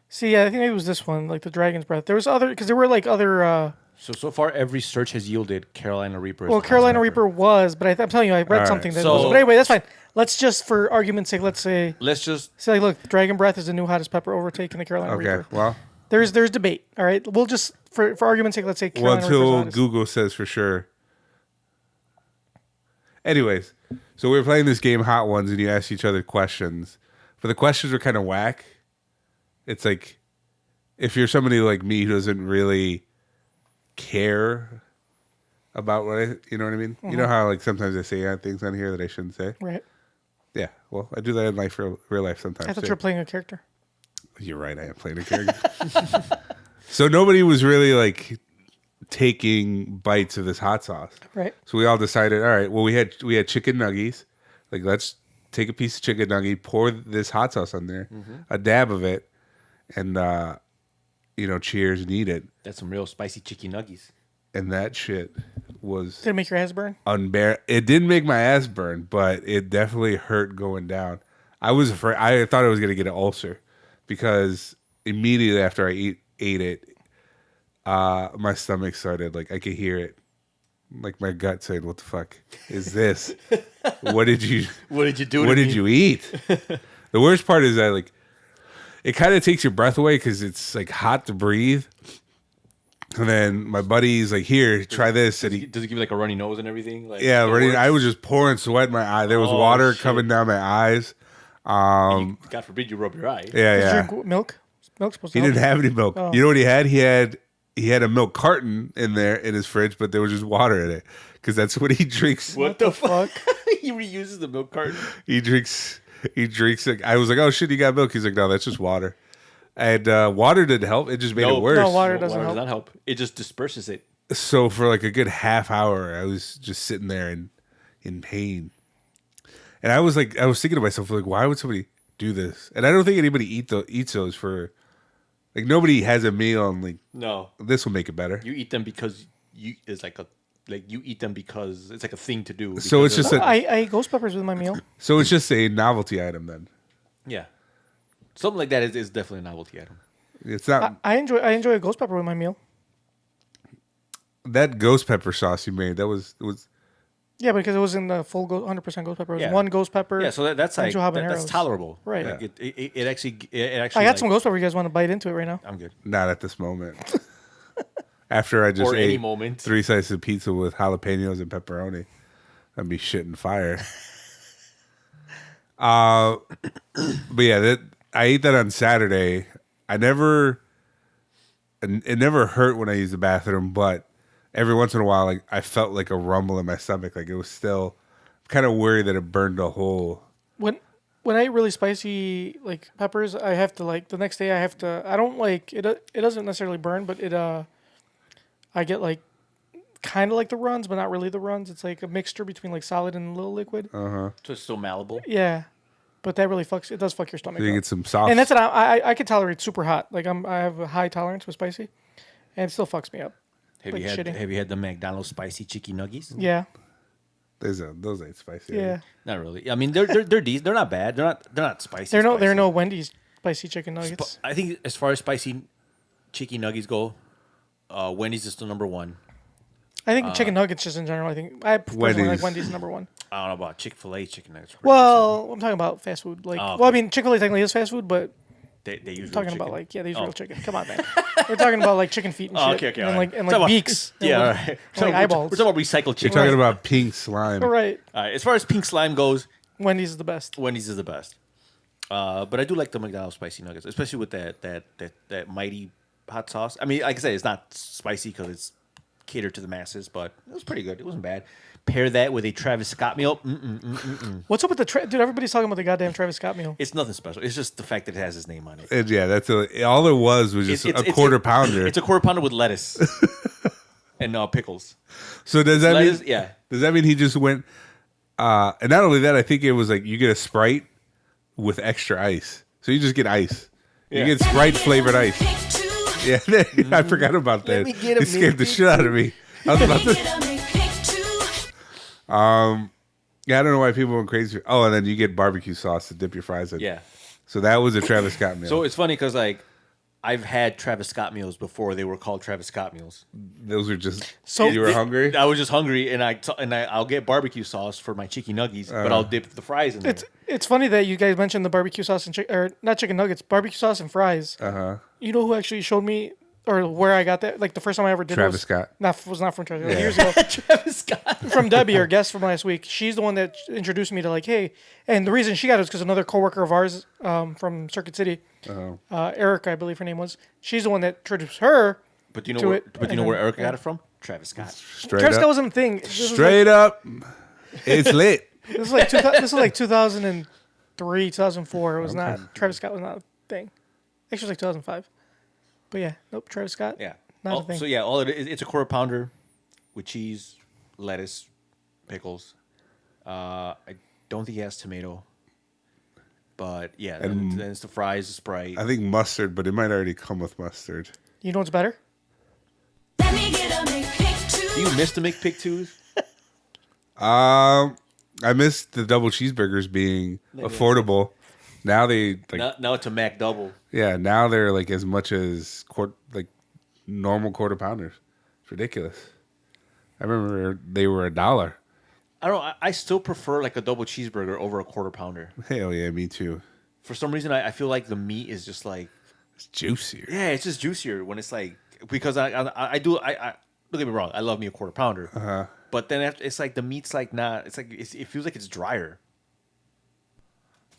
See, yeah, I think it was this one, like the Dragon's Breath. There was other because there were like other So far, every search has yielded Carolina Reaper. Well, Carolina Reaper was, but I'm telling you, I read something that was. But anyway, that's fine. Let's just, for argument's sake, say, look, Dragon Breath is the new hottest pepper, overtaking the Carolina Reaper. Okay, well, there's debate. All right, we'll just, for argument's sake, let's say Carolina Reaper's until hottest. Google says for sure. Anyways, so we were playing this game, Hot Ones, and you asked each other questions. But the questions were kind of whack. It's like, if you're somebody like me who doesn't really care about you know what I mean? Mm-hmm. You know how like sometimes I say things on here that I shouldn't say? Right. Yeah, well, I do that in real life sometimes. I thought you were playing a character. You're right, I am playing a character. So nobody was really like taking bites of this hot sauce. Right. So we all decided, all right, well, we had chicken nuggies. Like, let's take a piece of chicken nugget, pour this hot sauce on there, a dab of it, and cheers and eat it. That's some real spicy chicken nuggies. And that shit was... Did it make your ass burn? It didn't make my ass burn, but it definitely hurt going down. I was afraid. I thought I was going to get an ulcer because immediately after I ate it, my stomach started, like, I could hear it. Like, my gut saying, what the fuck is this? What did you do? What did you eat? The worst part is that, like, it kind of takes your breath away because it's, like, hot to breathe. And then my buddy's like, "Here, try this." Does it give you like a runny nose and everything? Like, yeah, runny. I was just pouring sweat in my eye. There was water coming down my eyes. God forbid you rub your eye. Yeah. Drink milk. Milk's supposed He to didn't have any milk. Oh. You know what he had? He had a milk carton in there in his fridge, but there was just water in it because that's what he drinks. What the fuck? He reuses the milk carton. He drinks. Like, I was like, "Oh shit, you got milk?" He's like, "No, that's just water." And water didn't help. It just made it worse. No, water does not help. It just disperses it. So for like a good half hour, I was just sitting there in pain. And I was thinking to myself, like, why would somebody do this? And I don't think anybody eats those for, like, nobody has a meal and like, no, this will make it better. You eat them because you eat them because it's like a thing to do. So it's just I eat ghost peppers with my meal. So it's just a novelty item then. Yeah. Something like that is definitely a novelty item. It's not. I enjoy a ghost pepper with my meal. That ghost pepper sauce you made, it was. Yeah, because it wasn't the full 100% ghost pepper. It was one ghost pepper. Yeah, so that's like that's habaneros. tolerable, right? Like it actually. I got some ghost pepper. You guys want to bite into it right now? I'm good. Not at this moment. After I just or ate any moment 3 slices of pizza with jalapenos and pepperoni, I'd be shitting fire. But yeah, I ate that on Saturday. It never hurt when I used the bathroom, but every once in a while, like I felt like a rumble in my stomach. Like it was still kind of worried that it burned a hole. When I eat really spicy like peppers, I have to like the next day. I don't like it. It doesn't necessarily burn, but I get like kind of like the runs, but not really the runs. It's like a mixture between like solid and a little liquid. So it's still malleable. Yeah. But that really fucks. It does fuck your stomach. So you up. get some sauce, and that's what I can tolerate super hot. Like I have a high tolerance with spicy, and it still fucks me up. Have you had the McDonald's spicy chicken nuggies? Yeah. Those ain't spicy. Yeah. Not really. I mean, they're decent. They're not bad. They're not spicy. There are no Wendy's spicy chicken nuggets. I think as far as spicy chicken nuggets go, Wendy's is still number one. I think chicken nuggets just in general. I think I personally like Wendy's number one. I don't know about Chick-fil-A chicken nuggets. Well, I'm talking about fast food. Like, well, I mean, Chick-fil-A technically is fast food, but they use talking about like they use real chicken. Come on, man. We're talking about like chicken feet and shit. Okay, and like beaks. Yeah, and, all right. like eyeballs. We're talking about recycled chicken. You're talking about pink slime. All right. As far as pink slime goes, Wendy's is the best. Wendy's is the best. But I do like the McDonald's spicy nuggets, especially with that mighty hot sauce. I mean, like I said, it's not spicy because it's catered to the masses, but it was pretty good. It wasn't bad. Pair that with a Travis Scott meal. What's up with the dude? Everybody's talking about the goddamn Travis Scott meal. It's nothing special. It's just the fact that it has his name on it. And yeah, that's all it was just a quarter pounder. It's a quarter pounder with lettuce and pickles. So does that lettuce, mean? Yeah. Does that mean he just went? And not only that, I think it was like you get a Sprite with extra ice. So you just get ice. Yeah. You get Sprite flavored ice. Yeah, I forgot about that. It scared the shit out of me. I was about to. Yeah, I don't know why people went crazy. Oh, and then you get barbecue sauce to dip your fries in. Yeah. So that was a Travis Scott meal. So it's funny because like I've had Travis Scott meals before they were called Travis Scott meals. Those are just So- you were hungry. I was just hungry, and I'll get barbecue sauce for my chicken nuggies, but I'll dip the fries in there. It's funny that you guys mentioned the barbecue sauce and or not chicken nuggets, barbecue sauce and fries. You know who actually showed me or where I got that? Like the first time I ever did Travis Scott. was not from Travis. Scott. Years ago. Travis Scott. From Debbie, our guest from last week. She's the one that introduced me to like, hey, and the reason she got it was because another coworker of ours from Circuit City, Erica, I believe her name was. She's the one that introduced her. But do you know to where? it, But do you and know where then- Erica got it from? Travis Scott. Straight Travis up. Scott wasn't a thing. This was Straight up. It's lit. This is like 2003, 2004. It was not. Travis Scott was not a thing. Actually, it was like 2005. But yeah, nope. Travis Scott. Yeah. Not a thing. So yeah, all it's a quarter pounder with cheese, lettuce, pickles. I don't think he has tomato. But yeah, then it's the fries, the Sprite. I think mustard, but it might already come with mustard. You know what's better? Let me get a McPick Do you miss the McPick-2s? I missed the double cheeseburgers being affordable. Now they like Now it's a Mac double. yeah. Now they're like as much as normal quarter pounders. It's ridiculous. I remember they were $1. I don't know. I still prefer like a double cheeseburger over a quarter pounder. Hell yeah, me too. For some reason, I feel like the meat is just like It's juicier. yeah, it's just juicier when it's like because I don't get me wrong. I love me a quarter pounder. But then it's like the meat's like not. It's like it feels like it's drier.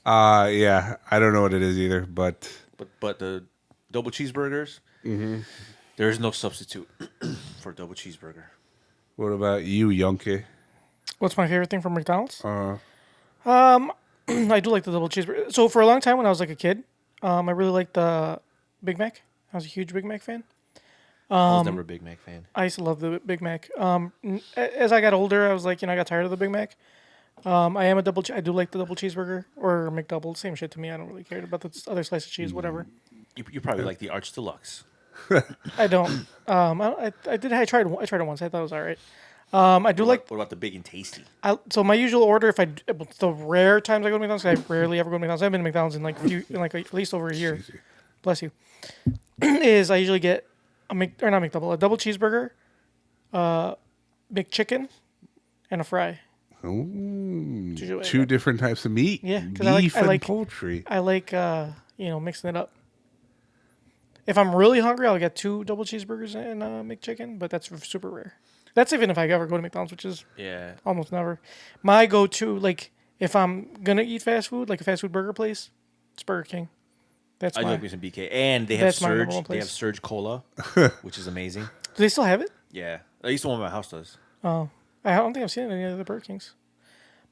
Yeah. I don't know what it is either, but But the double cheeseburgers, there is no substitute for a double cheeseburger. what about you, Yonke? What's my favorite thing from McDonald's? I do like the double cheeseburger. So for a long time when I was like a kid, I really liked the Big Mac. I was a huge Big Mac fan. I was never a Big Mac fan. I used to love the Big Mac. As I got older, I was like, I got tired of the Big Mac. I do like the double cheeseburger or McDouble. Same shit to me. I don't really care about the other slice of cheese, whatever. You probably like the Arch Deluxe. I don't. I tried it once. I thought it was all right. I do like. What about the Big and Tasty? So my usual order, the rare times I go to McDonald's, 'cause I rarely ever go to McDonald's. I've been to McDonald's in like at least over a year. Bless you. Is I usually get a double cheeseburger, McChicken, and a fry. Ooh, usually two different types of meat. Yeah, 'cause beef I and like poultry. I like mixing it up. If I'm really hungry, I'll get 2 double cheeseburgers and McChicken, but that's super rare. That's even if I ever go to McDonald's, which is Yeah. almost never. My go-to, like if I'm gonna eat fast food, like a fast food burger place, it's Burger King. That's I my. like me some BK, and they have That's my number Surge. one They have place. Surge Cola, which is amazing. Do they still have it? Yeah, at least the one my house does. I don't think I've seen it in any of the Burger Kings.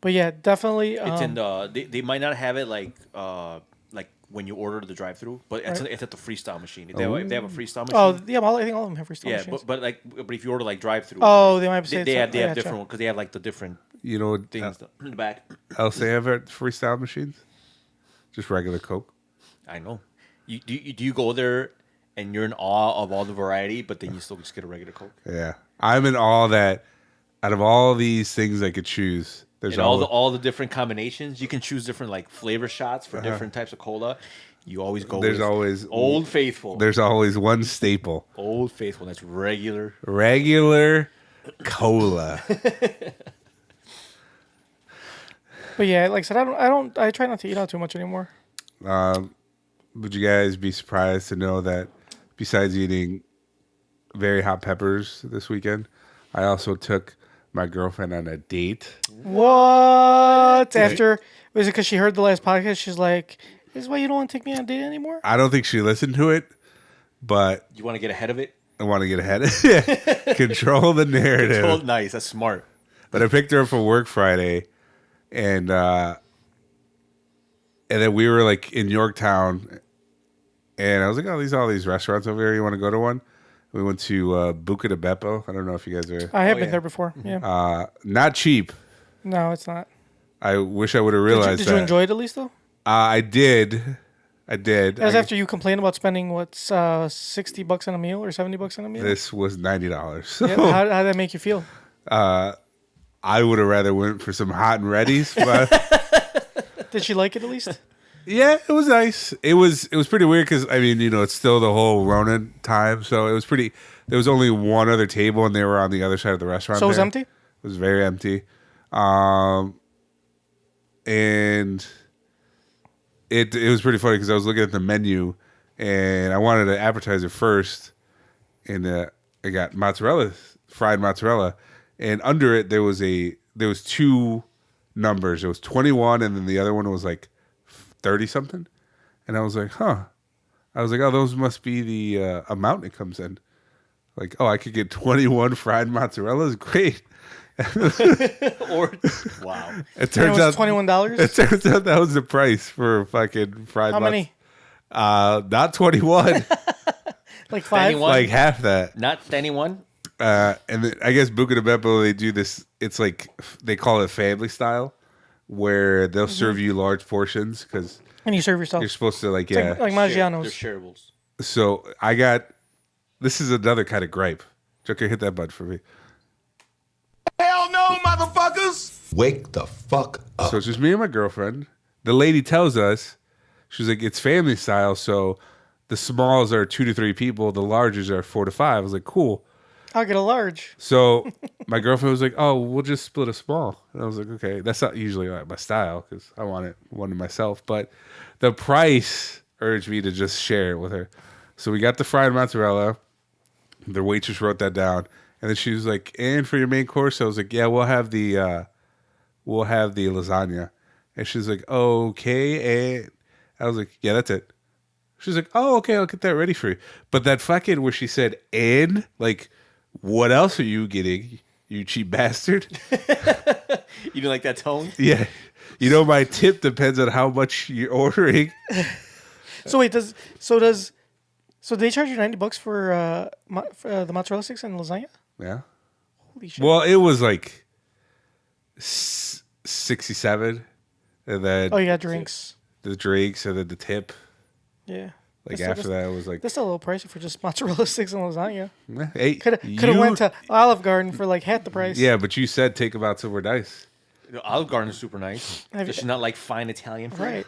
But yeah, definitely. It's in the. They might not have it like when you order the drive-through, but it's at the freestyle machine. If they have a freestyle machine. Oh yeah, I think all of them have freestyle yeah, machines. but if you order like drive-through. Oh, they might say they have gotcha. different because they have like the different You know what things in the back. else they have at freestyle machines? Just regular Coke. I know. Do you go there and you're in awe of all the variety, but then you still just get a regular Coke? Yeah, I'm in awe that out of all these things I could choose, there's And all the different combinations, you can choose different like flavor shots for different types of cola. You always go. There's with always Old Faithful. There's always one staple: Old Faithful. That's regular. regular cola. But yeah, like I said, I try not to eat out too much anymore. Would you guys be surprised to know that besides eating very hot peppers this weekend, I also took my girlfriend on a date? What? After was it because she heard the last podcast? She's like, "This is why you don't want to take me on a date anymore." I don't think she listened to it, but You want to get ahead of it? I want to get ahead of it. Control the narrative. Oh, nice. That's smart. But I picked her up for work Friday, and then we were like in Yorktown, and I was like, "Oh, all these restaurants over here. You want to go to one?" We went to Buca di Beppo. I don't know if you guys are. I have been there before. Yeah. Not cheap. No, it's not. I wish I would have realized Did that. you enjoy it at least though? I did. That was after you complained about spending what's $60 on a meal or $70 on a meal. This was $90. Yeah, how did that make you feel? I would have rather went for some hot and readies, but Did she like it at least? Yeah, it was nice. It was pretty weird because I mean, it's still the whole Rona time, so it was pretty. There was only one other table, and they were on the other side of the restaurant. So it was there. empty? It was very empty, and it was pretty funny because I was looking at the menu, and I wanted an appetizer first, and I got fried mozzarella, and under it there was two numbers. It was 21, and then the other one was like 30 something, and I was like, huh. I was like, oh, those must be the amount it comes in. Like, oh, I could get 21 fried mozzarellas. Great. Or wow. It turns out $21. It turns out that was the price for fucking fried. How many? Not 21. Like 5. Like half that. Not anyone. And then, I guess Buca de Beppo, they do this. It's like they call it family style, where they'll serve you large portions because And you serve yourself. you're supposed to like It's like Maggiano's. They're shareables. So I got. This is another kind of gripe. Joker, hit that button for me. Hell no, motherfuckers! Wake the fuck up. So it's just me and my girlfriend. The lady tells us, she's like, it's family style, so the smalls are 2 to 3 people, the larges are 4 to 5. I was like, cool. I'll get a large. So my girlfriend was like, oh, we'll just split a small. And I was like, okay. That's not usually my style because I want one to myself. But the price urged me to just share it with her. So we got the fried mozzarella. The waitress wrote that down. And then she was like, and for your main course? I was like, yeah, we'll have the lasagna. And she's like, okay. And I was like, yeah, that's it. She's like, oh, okay, I'll get that ready for you. But that fucking where she said, and, like, what else are you getting, you cheap bastard? You didn't like that tone? Yeah. My tip depends on how much you're ordering. So wait, so they charge you $90 for the mozzarella sticks and lasagna? Yeah. Holy shit. Well, it was like 67. And then You got drinks. the drinks and then the tip. Yeah. Like after that, it was like That's a little pricey for just mozzarella sticks and lasagna. hey, Could have went to Olive Garden for like half the price. Yeah, but you said take them out somewhere nice. The Olive Garden is super nice. Have you- It's not like fine Italian food. Right.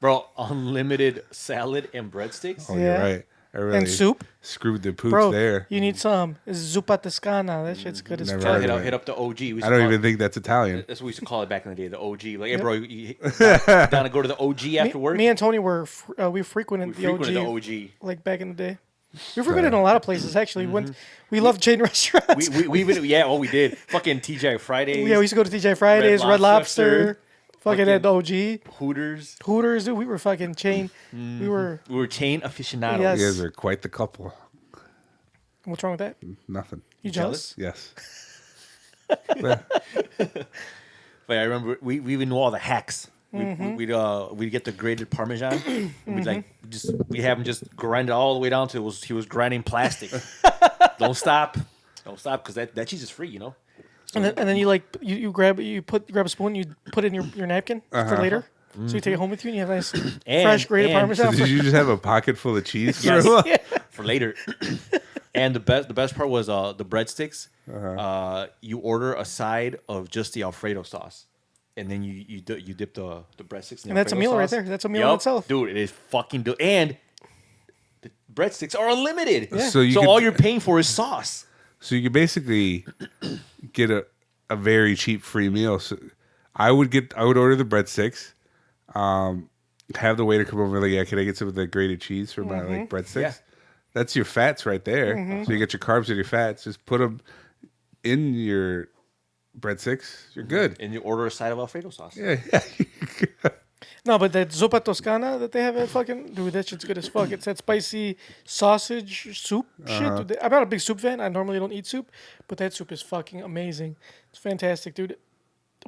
Bro, unlimited salad and breadsticks. Oh, Yeah. you're right. I really And soup. screwed the poops Bro, there. you need some. It's zuppa toscana. That shit's good as Never fuck. heard Hit of up, it. hit up the OG. We used I to don't call even it- think that's Italian. That's what we used to call it back in the day, the OG. Like, hey, bro, you down to go to the OG after work? Me and Tony we frequented the OG. frequented the OG. Like back in the day. We frequented in a lot of places actually. We loved chain restaurants. We we did. Fucking TGI Fridays. Yeah, we used to go to TJ Fridays, Red Lobster, Lobster, fucking at the OG. Hooters. Hooters, dude. We were fucking chain. We were. We were chain aficionados. Yes. You guys are quite the couple. What's wrong with that? Nothing. You jealous? Yes. But I remember we even knew all the hacks. We'd get the grated Parmesan. And we'd have him just grind it all the way down to he was grinding plastic. Don't stop, because that cheese is free, And then you grab a spoon, you put it in your napkin for later. So you take it home with you and you have nice fresh grated Parmesan. So did you just have a pocket full of cheese for Yes. a while? for later. And the best part was the breadsticks. You order a side of just the Alfredo sauce, and then you dip the breadsticks in the And that's a Alfredo meal right sauce. there. That's a meal in itself. Dude. It is fucking good. And the breadsticks are unlimited. Yeah. So all you're paying for is sauce. So you could basically get a very cheap free meal. So I would order the breadsticks, have the waiter come over like, yeah, can I get some of the grated cheese for my like breadsticks? Yeah. That's your fats right there. So you get your carbs and your fats. Just put them in your breadsticks. You're good. And you order a side of Alfredo sauce. Yeah. No, but that zuppa toscana that they have at fucking dude, that shit's good as fuck. It's that spicy sausage soup shit. Dude, I'm not a big soup fan. I normally don't eat soup, but that soup is fucking amazing. It's fantastic, dude.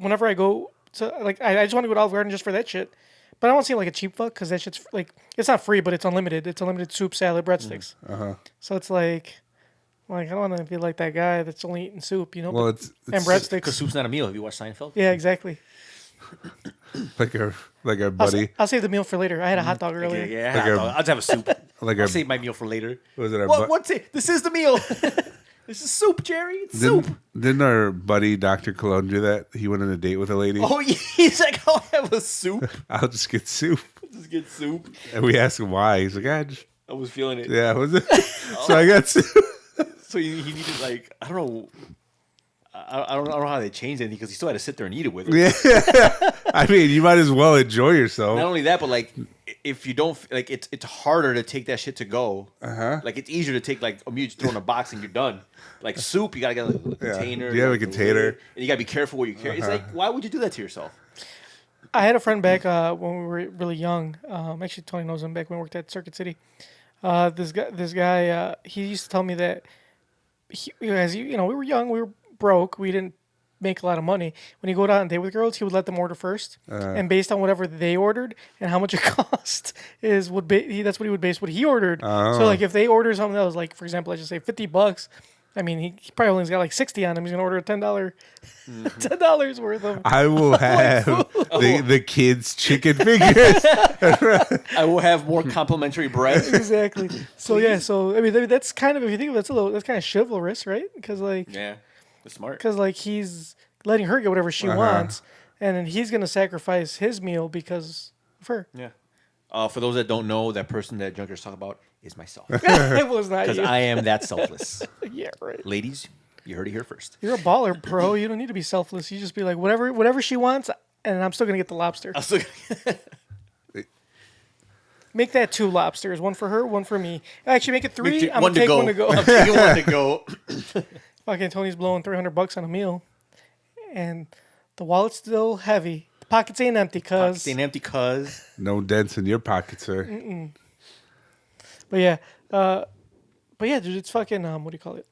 Whenever I go to I just want to go to Olive Garden just for that shit. But I don't seem like a cheap fuck because that shit's like it's not free, but it's unlimited. It's unlimited soup, salad, breadsticks. So it's like I don't want to be like that guy that's only eating soup, Well, it's and breadsticks. Because soup's not a meal. Have you watched Seinfeld? Yeah, exactly. like our buddy. I'll save the meal for later. I had a hot dog earlier. Yeah. Like I'll just have a soup. Like I'll our save my meal for later. was it our What's it? This is the meal. This is soup, Jerry. It's soup. Didn't our buddy Dr. Cologne do that? He went on a date with a lady. Oh, he's like, I'll have a soup. I'll just get soup. Just get soup. And we asked him why. He's like, I was feeling it. yeah, was it? So I got soup. So he needed like I don't know. I don't know how they changed anything because he still had to sit there and eat it with him. Yeah. I mean, you might as well enjoy yourself. Not only that, but like if you don't like, it's harder to take that shit to go. Like it's easier to take like a meal, just throw in a box and you're done. Like soup, you gotta get a container. Do you have a like, container? And you gotta be careful what you carry. It's like, why would you do that to yourself? I had a friend back when we were really young. Actually, Tony knows him back when we worked at Circuit City. This guy, he used to tell me that we were young, we were broke, we didn't make a lot of money. When he go out on date with girls, he would let them order first, and based on whatever they ordered and how much it cost, that's what he would base what he ordered. So like if they order something that was like, for example, let's just say $50. I mean, he probably only got like 60 on him. He's gonna order a $10 worth of. I will have the kids' chicken fingers. I will have more complimentary bread. Exactly. So yeah. So I mean, that's kind of, if you think of it, that's kind of chivalrous, right? Because like, Yeah, that's smart. because like he's letting her get whatever she wants, and then he's gonna sacrifice his meal because of her. Yeah. For those that don't know, that person that Junker's talking about is myself. It was not Because you. I am that selfless. Yeah, right. Ladies, you heard it here first. You're a baller, bro. You don't need to be selfless. You just be like, whatever she wants, and I'm still gonna get the lobster. Make that 2 lobsters, one for her, one for me. Actually, make it 3. I'm gonna take one to go. I'm taking one to go. Fucking Tony's blowing $300 on a meal, and the wallet's still heavy. The pockets ain't empty, cuz. Pockets ain't empty, cuz. No dents in your pocket, sir. But yeah, dude, it's fucking what do you call it?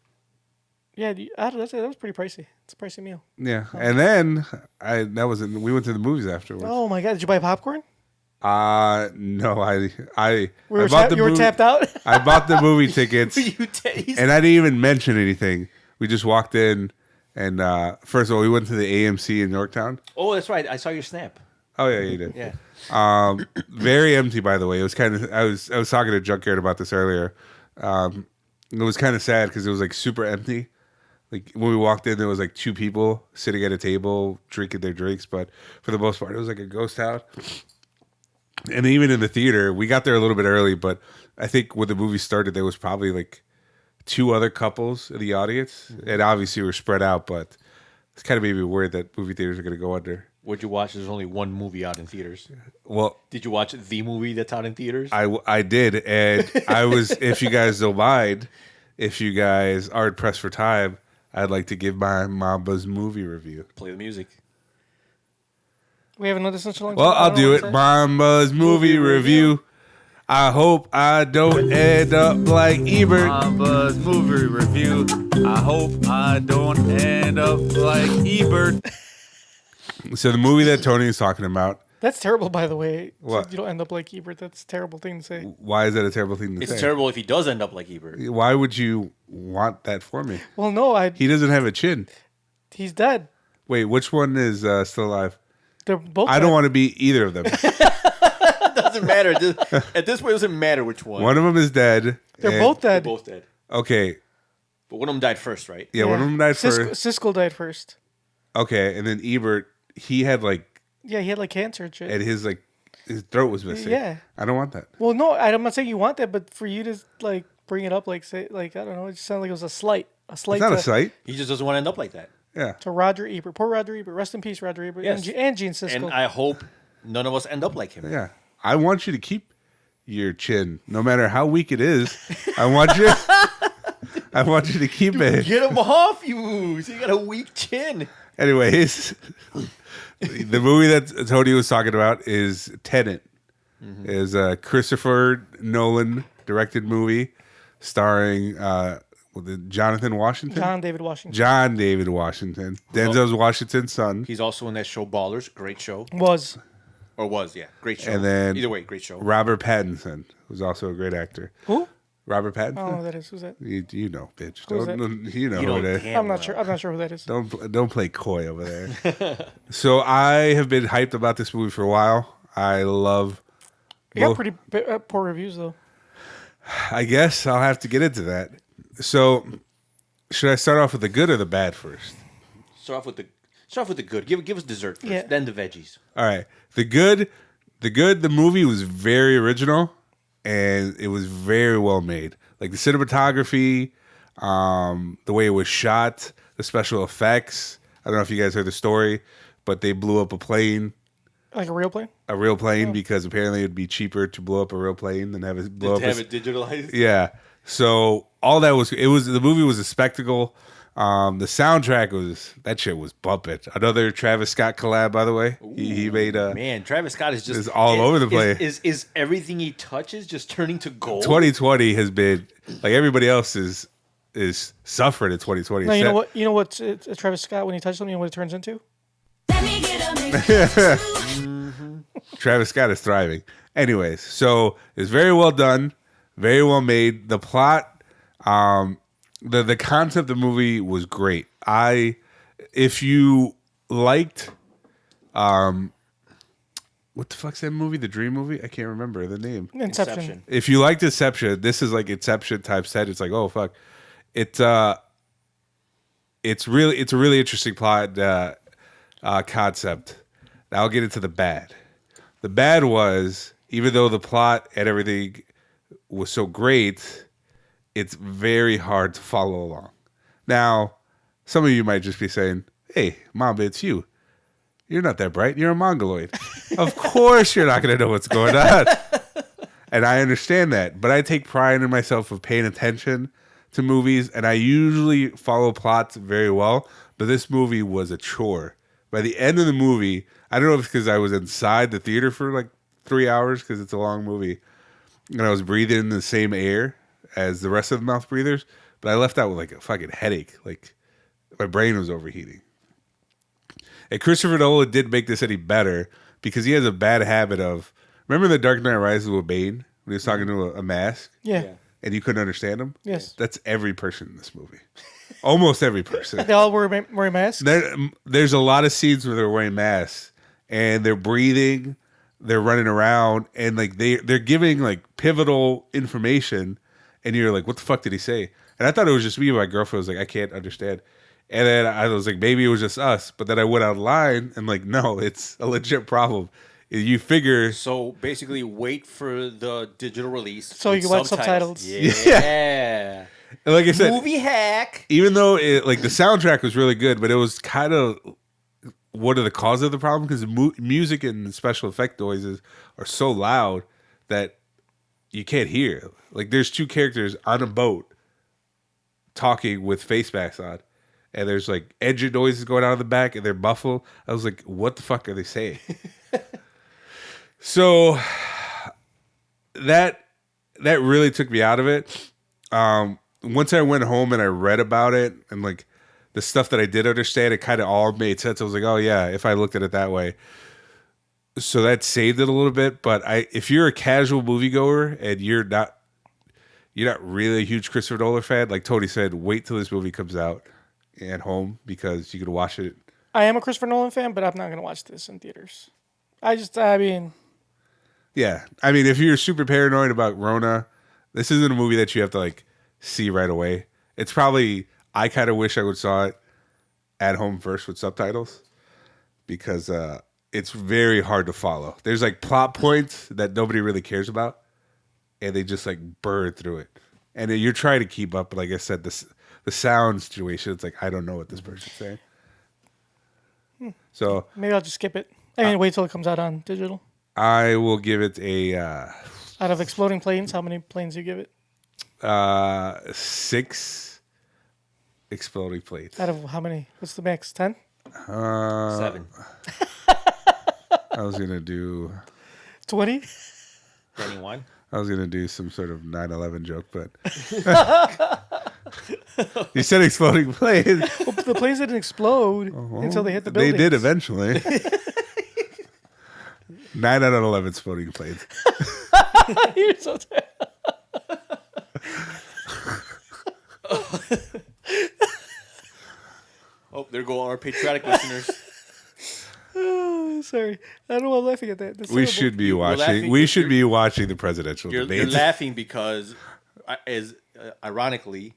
Yeah, that was pretty pricey. It's a pricey meal. Yeah, and then we went to the movies afterwards. Oh my god, did you buy popcorn? No, I You were tapped out. I bought the movie tickets, You taste. and I didn't even mention anything. We just walked in, and first of all, we went to the AMC in Yorktown. Oh, that's right. I saw your snap. Oh yeah, you did. Yeah. Very empty, by the way. It was kind of. I was talking to Junkyard about this earlier. It was kind of sad because it was like super empty. Like when we walked in, there was like 2 people sitting at a table drinking their drinks, but for the most part, it was like a ghost town. And even in the theater, we got there a little bit early, but I think when the movie started, there was probably like 2 other couples in the audience, and obviously we're spread out. But it's kind of made me worried that movie theaters are going to go under. What'd you watch? There's only one movie out in theaters. Well, Did you watch the movie that's out in theaters? I did, and I was. If you guys don't mind, if you guys aren't pressed for time, I'd like to give my Momba's movie review. Play the music. We haven't done this in so long. Well, I'll do it. Mamba's movie review. I hope I don't end up like Ebert. Mamba's movie review. I hope I don't end up like Ebert. So the movie that Tony is talking about. That's terrible, by the way. What? You don't end up like Ebert. That's a terrible thing to say. Why is that a terrible thing to say? It's terrible if he does end up like Ebert. Why would you want that for me? Well, no, He doesn't have a chin. he's dead. Wait, which one is still alive? They're both. I don't want to be either of them. Doesn't matter. At this point, it doesn't matter which one. One of them is dead. They're and- both They're dead. both dead. Okay. But one of them died first, right? Yeah, one of them died first. Siskel died first. Okay, and then Ebert, he had like, Yeah, he had like cancer and shit. and his throat was missing. Yeah. I don't want that. Well, no, I'm not saying you want that, but for you to like bring it up, like say, like I don't know, it just sounded like it was a slight. It's not a sight. He just doesn't want to end up like that. Yeah. To Roger Ebert. Poor Roger Ebert. Rest in peace, Roger Ebert. Yes. And Gene Siskel. And I hope none of us end up like him. Yeah. I want you to keep your chin, no matter how weak it is. I want you. I want you to keep it. Get him off you. So you got a weak chin. Anyways, the movie that Tony was talking about is Tenet. Is a Christopher Nolan directed movie starring Jonathan Washington. John David Washington. John David Washington. Denzel Washington's son. He's also in that show Ballers. Great show. Was. Or was, yeah. Great show. And then either way, great show. Robert Pattinson, who's also a great actor. Who? Robert Pattinson. I don't know who that is. Who's that? You know, bitch. Who's that? You know who it is. I'm not sure. I'm not sure who that is. Don't play coy over there. So I have been hyped about this movie for a while. I love. It got pretty poor reviews though. I guess I'll have to get into that. So, should I start off with the good or the bad first? Start off with the good. Give us dessert first, Yeah. then the veggies. All right. The good, The movie was very original, and it was very well made. Like the cinematography, the way it was shot, the special effects. I don't know if you guys heard the story, but they blew up a plane. Like a real plane? A real plane, because apparently it'd be cheaper to blow up a real plane than have it blow up. Have it digitalized. Yeah. So all that was the movie was a spectacle. The soundtrack that shit was bumping. Another Travis Scott collab, by the way. He made man. Travis Scott is all over the place. Is everything he touches just turning to gold? 2020 has been like everybody else is suffering in 2020. No, you know what? Travis Scott, when he touches something, you know what it turns into? Let me get a make Travis Scott is thriving. Anyways, so it's very well done, very well made. The plot, the concept of the movie was great. If you liked, what the fuck's that movie? The Dream movie? I can't remember the name. Inception. If you liked Inception, this is like Inception type set. It's like, oh fuck, it's a really interesting plot concept. Now I'll get into the bad. The bad was, even though the plot and everything was so great, it's very hard to follow along. Now, some of you might just be saying, hey, Momba, it's you. You're not that bright. You're a mongoloid. Of course you're not going to know what's going on. And I understand that. But I take pride in myself of paying attention to movies, and I usually follow plots very well. But this movie was a chore. By the end of the movie, I don't know if it's because I was inside the theater for like 3 hours, because it's a long movie, and I was breathing the same air as the rest of the mouth breathers, but I left out with like a fucking headache. Like my brain was overheating. And Christopher Nolan didn't make this any better, because he has a bad habit of, remember The Dark Knight Rises with Bane when he was talking to a mask? Yeah. And you couldn't understand him? Yes. That's every person in this movie. Almost every person. They all wearing masks? There's a lot of scenes where they're wearing masks and they're breathing, they're running around, and like they're giving like pivotal information, and you're like, what the fuck did he say? And I thought it was just me. My girlfriend was like, I can't understand. And then I was like, maybe it was just us. But then I went online and like, no, it's a legit problem. You figure. So basically, wait for the digital release. So you can watch subtitles. Yeah. And like I said, movie hack. Even though like the soundtrack was really good, but it was kind of one of the causes of the problem, because the music and special effect noises are so loud that you can't hear. Like there's two characters on a boat talking with face masks on, and there's like engine noises going out of the back, and they're muffled. I was like, what the fuck are they saying? So that really took me out of it. Once I went home and I read about it, and like the stuff that I did understand, it kind of all made sense. I was like, oh yeah, if I looked at it that way. So that saved it a little bit. But if you're a casual moviegoer and you're not really a huge Christopher Nolan fan, like Tony said, wait till this movie comes out at home, because you can watch it. I am a Christopher Nolan fan, but I'm not going to watch this in theaters. Yeah. I mean, if you're super paranoid about Rona, this isn't a movie that you have to like see right away. It's probably, I kind of wish I would saw it at home first with subtitles, because it's very hard to follow. There's like plot points that nobody really cares about, and they just like burn through it. And you're trying to keep up, but like I said, the sound situation, it's like, I don't know what this person's saying. So maybe I'll just skip it. I mean, wait till it comes out on digital. I will give it a... out of exploding planes, how many planes do you give it? 6 exploding planes. Out of how many? What's the max? 10? 7. I was going to do... 20? 21. I was going to do some sort of 9/11 joke, but... You said exploding planes. Well, the planes didn't explode until they hit the buildings. They did eventually. 9 out of 11 exploding planes. You're so terrible. Oh, there go our patriotic listeners. Oh, sorry. I don't know why I'm laughing at that. That's We terrible. should be watching. We should be watching the presidential You're debates. laughing because, ironically,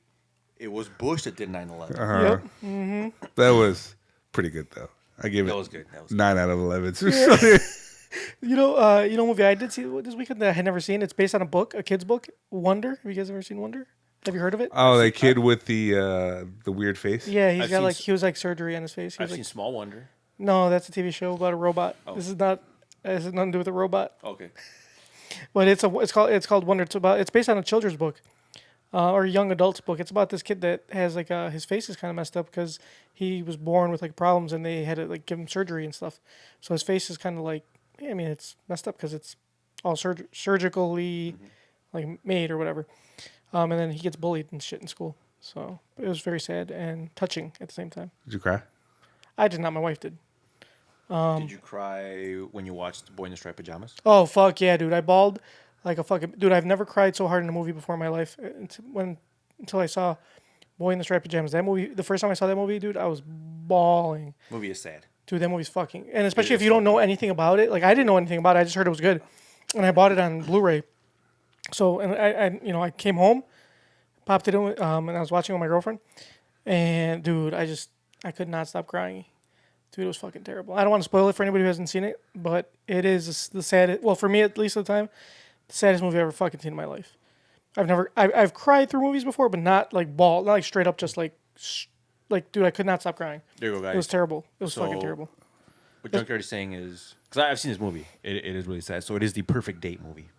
it was Bush that did 9/11. Yep. Mm-hmm. That was pretty good, though. I give it. That was good. 9 out of 11. You know, a movie I did see this weekend that I had never seen. It's based on a book, a kid's book, Wonder. Have you guys ever seen Wonder? Have you heard of it? Oh, that kid with the weird face. Yeah, I've seen he was like surgery on his face. He I've was seen like, Small Wonder. no, that's a TV show about a robot. Oh. This is not. This has nothing to do with a robot. Okay. But it's called Wonder. It's based on a children's book, or a young adult's book. It's about this kid that has like his face is kind of messed up because he was born with like problems and they had to like give him surgery and stuff. So his face is kind of like, I mean, it's messed up because it's all surgically like made or whatever. And then he gets bullied and shit in school. So it was very sad and touching at the same time. Did you cry? I did not. My wife did. Did you cry when you watched Boy in the Striped Pajamas? Oh fuck yeah, dude! I bawled like a fucking dude. I've never cried so hard in a movie before in my life until I saw Boy in the Striped Pajamas. That movie, the first time I saw that movie, dude, I was bawling. Movie is sad. Dude, that movie's fucking, and especially if you don't know anything about it. Like I didn't know anything about it. I just heard it was good, and I bought it on Blu-ray. So and I came home, popped it in, and I was watching with my girlfriend, and dude, I could not stop crying. Dude, it was fucking terrible. I don't want to spoil it for anybody who hasn't seen it, but it is the saddest. Well, for me at least at the time, the saddest movie I've ever fucking seen in my life. I've cried through movies before, but not like not like straight up, just like dude, I could not stop crying. There you go, guys. It was terrible. It was So- fucking terrible. What Junkyard is saying is, because I've seen this movie, it is really sad. So it is the perfect date movie.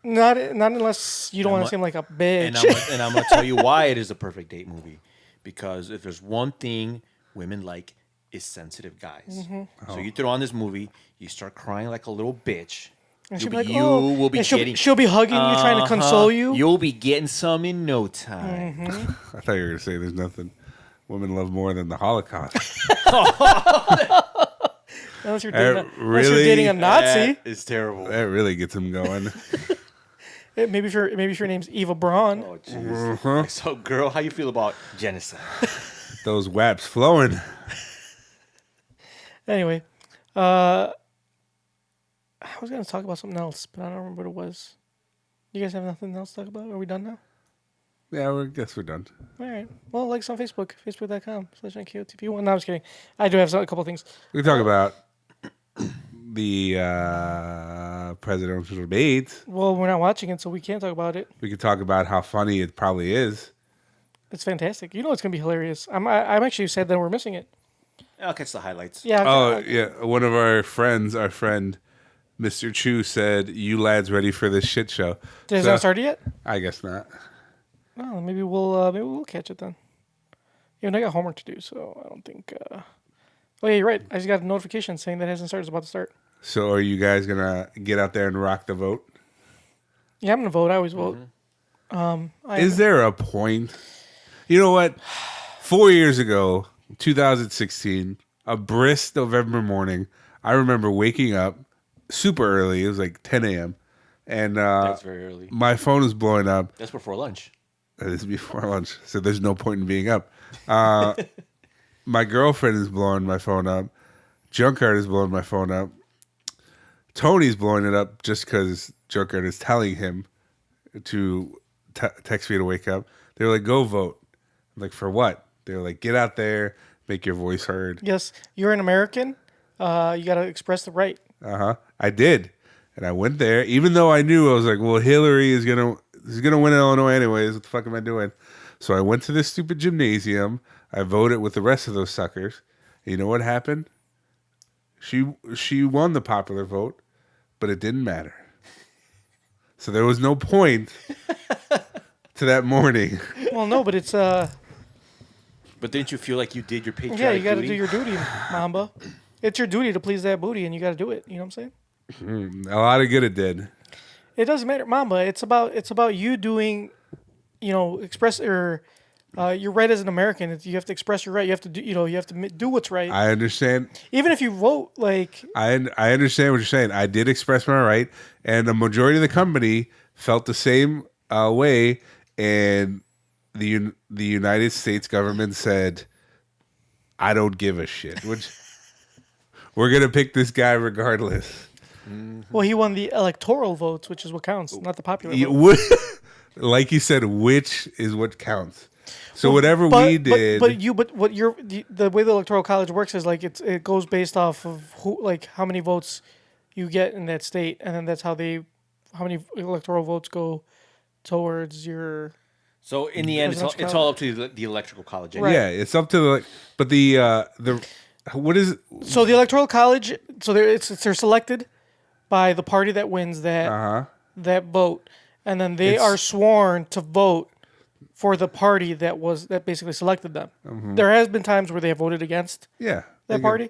Not unless you don't want to seem like a bitch. And I'm going to tell you why it is a perfect date movie. Because if there's one thing women like, is sensitive guys. So you throw on this movie, you start crying like a little bitch. And You'll she'll be, be like, "Oh," you will be and getting. she'll be hugging you, trying to console you. You'll be getting some in no time. I thought you were gonna say there's nothing women love more than the Holocaust. Unless you're Really? dating a Nazi. That is terrible. That really gets them going. Maybe if your name's Eva Braun. Oh, jeez. So, girl, how you feel about genocide? Those waps flowing. Anyway, I was gonna talk about something else, but I don't remember what it was. You guys have nothing else to talk about? Are we done now? Yeah, I guess we're done. All right. Well, like us on Facebook, facebook.com/NKOTP. Well, no, I was kidding. I do have a couple things. We can talk about the presidential debate. Well, we're not watching it, so we can't talk about it. We could talk about how funny it probably is. It's fantastic. You know it's gonna be hilarious. I'm actually sad that we're missing it. I'll catch the highlights. Yeah. Oh, yeah. One of our friend, Mr. Chu, said, "You lads ready for this shit show?" Has that started yet? I guess not. Oh, maybe we'll catch it then. Even I got homework to do, so I don't think. Oh yeah, you're right. I just got a notification saying that it hasn't started. It's about to start. So are you guys going to get out there and rock the vote? Yeah, I'm gonna vote. I always vote. Is there a point? You know what? 4 years ago, 2016, a brisk November morning, I remember waking up super early. It was like 10 a.m. And That's very early. my phone was blowing up. That's before lunch. This is before lunch, so there's no point in being up. My girlfriend is blowing my phone up. Junkyard is blowing my phone up. Tony's blowing it up just because Junkyard is telling him to text me to wake up. They were like, "Go vote." I'm like, for what? They were like, "Get out there, make your voice heard." Yes, you're an American. You got to express the right. I did, and I went there, even though I knew I was like, "Well, Hillary is gonna win Illinois anyways. What the fuck am I doing?" So I went to this stupid gymnasium. I voted with the rest of those suckers. And you know what happened? She won the popular vote, but it didn't matter. So there was no point to that morning. Well, no, but it's But didn't you feel like you did your patriotic yeah, you got to duty? do your duty, Mamba. It's your duty to please that booty, and you got to do it. You know what I'm saying? A lot of good it did. It doesn't matter, Mamba. It's about you doing, express or you're right as an American. You have to express your right. You have to do, you have to do what's right. I understand. Even if you vote, like I understand what you're saying. I did express my right, and the majority of the company felt the same way. And the United States government said, "I don't give a shit." Which we're gonna pick this guy regardless. well, he won the electoral votes, which is what counts, not the popular vote. Like you said, which is what counts. So whatever we did, the way the electoral college works is like it goes based off of who, like how many votes you get in that state, and then that's how many electoral votes go towards your. So in the end, it's all up to the electrical college. Right. Yeah, it's up to the what is it? So the electoral college, they're selected by the party that wins that vote, and then they are sworn to vote for the party that basically selected them. There has been times where they have voted against that party.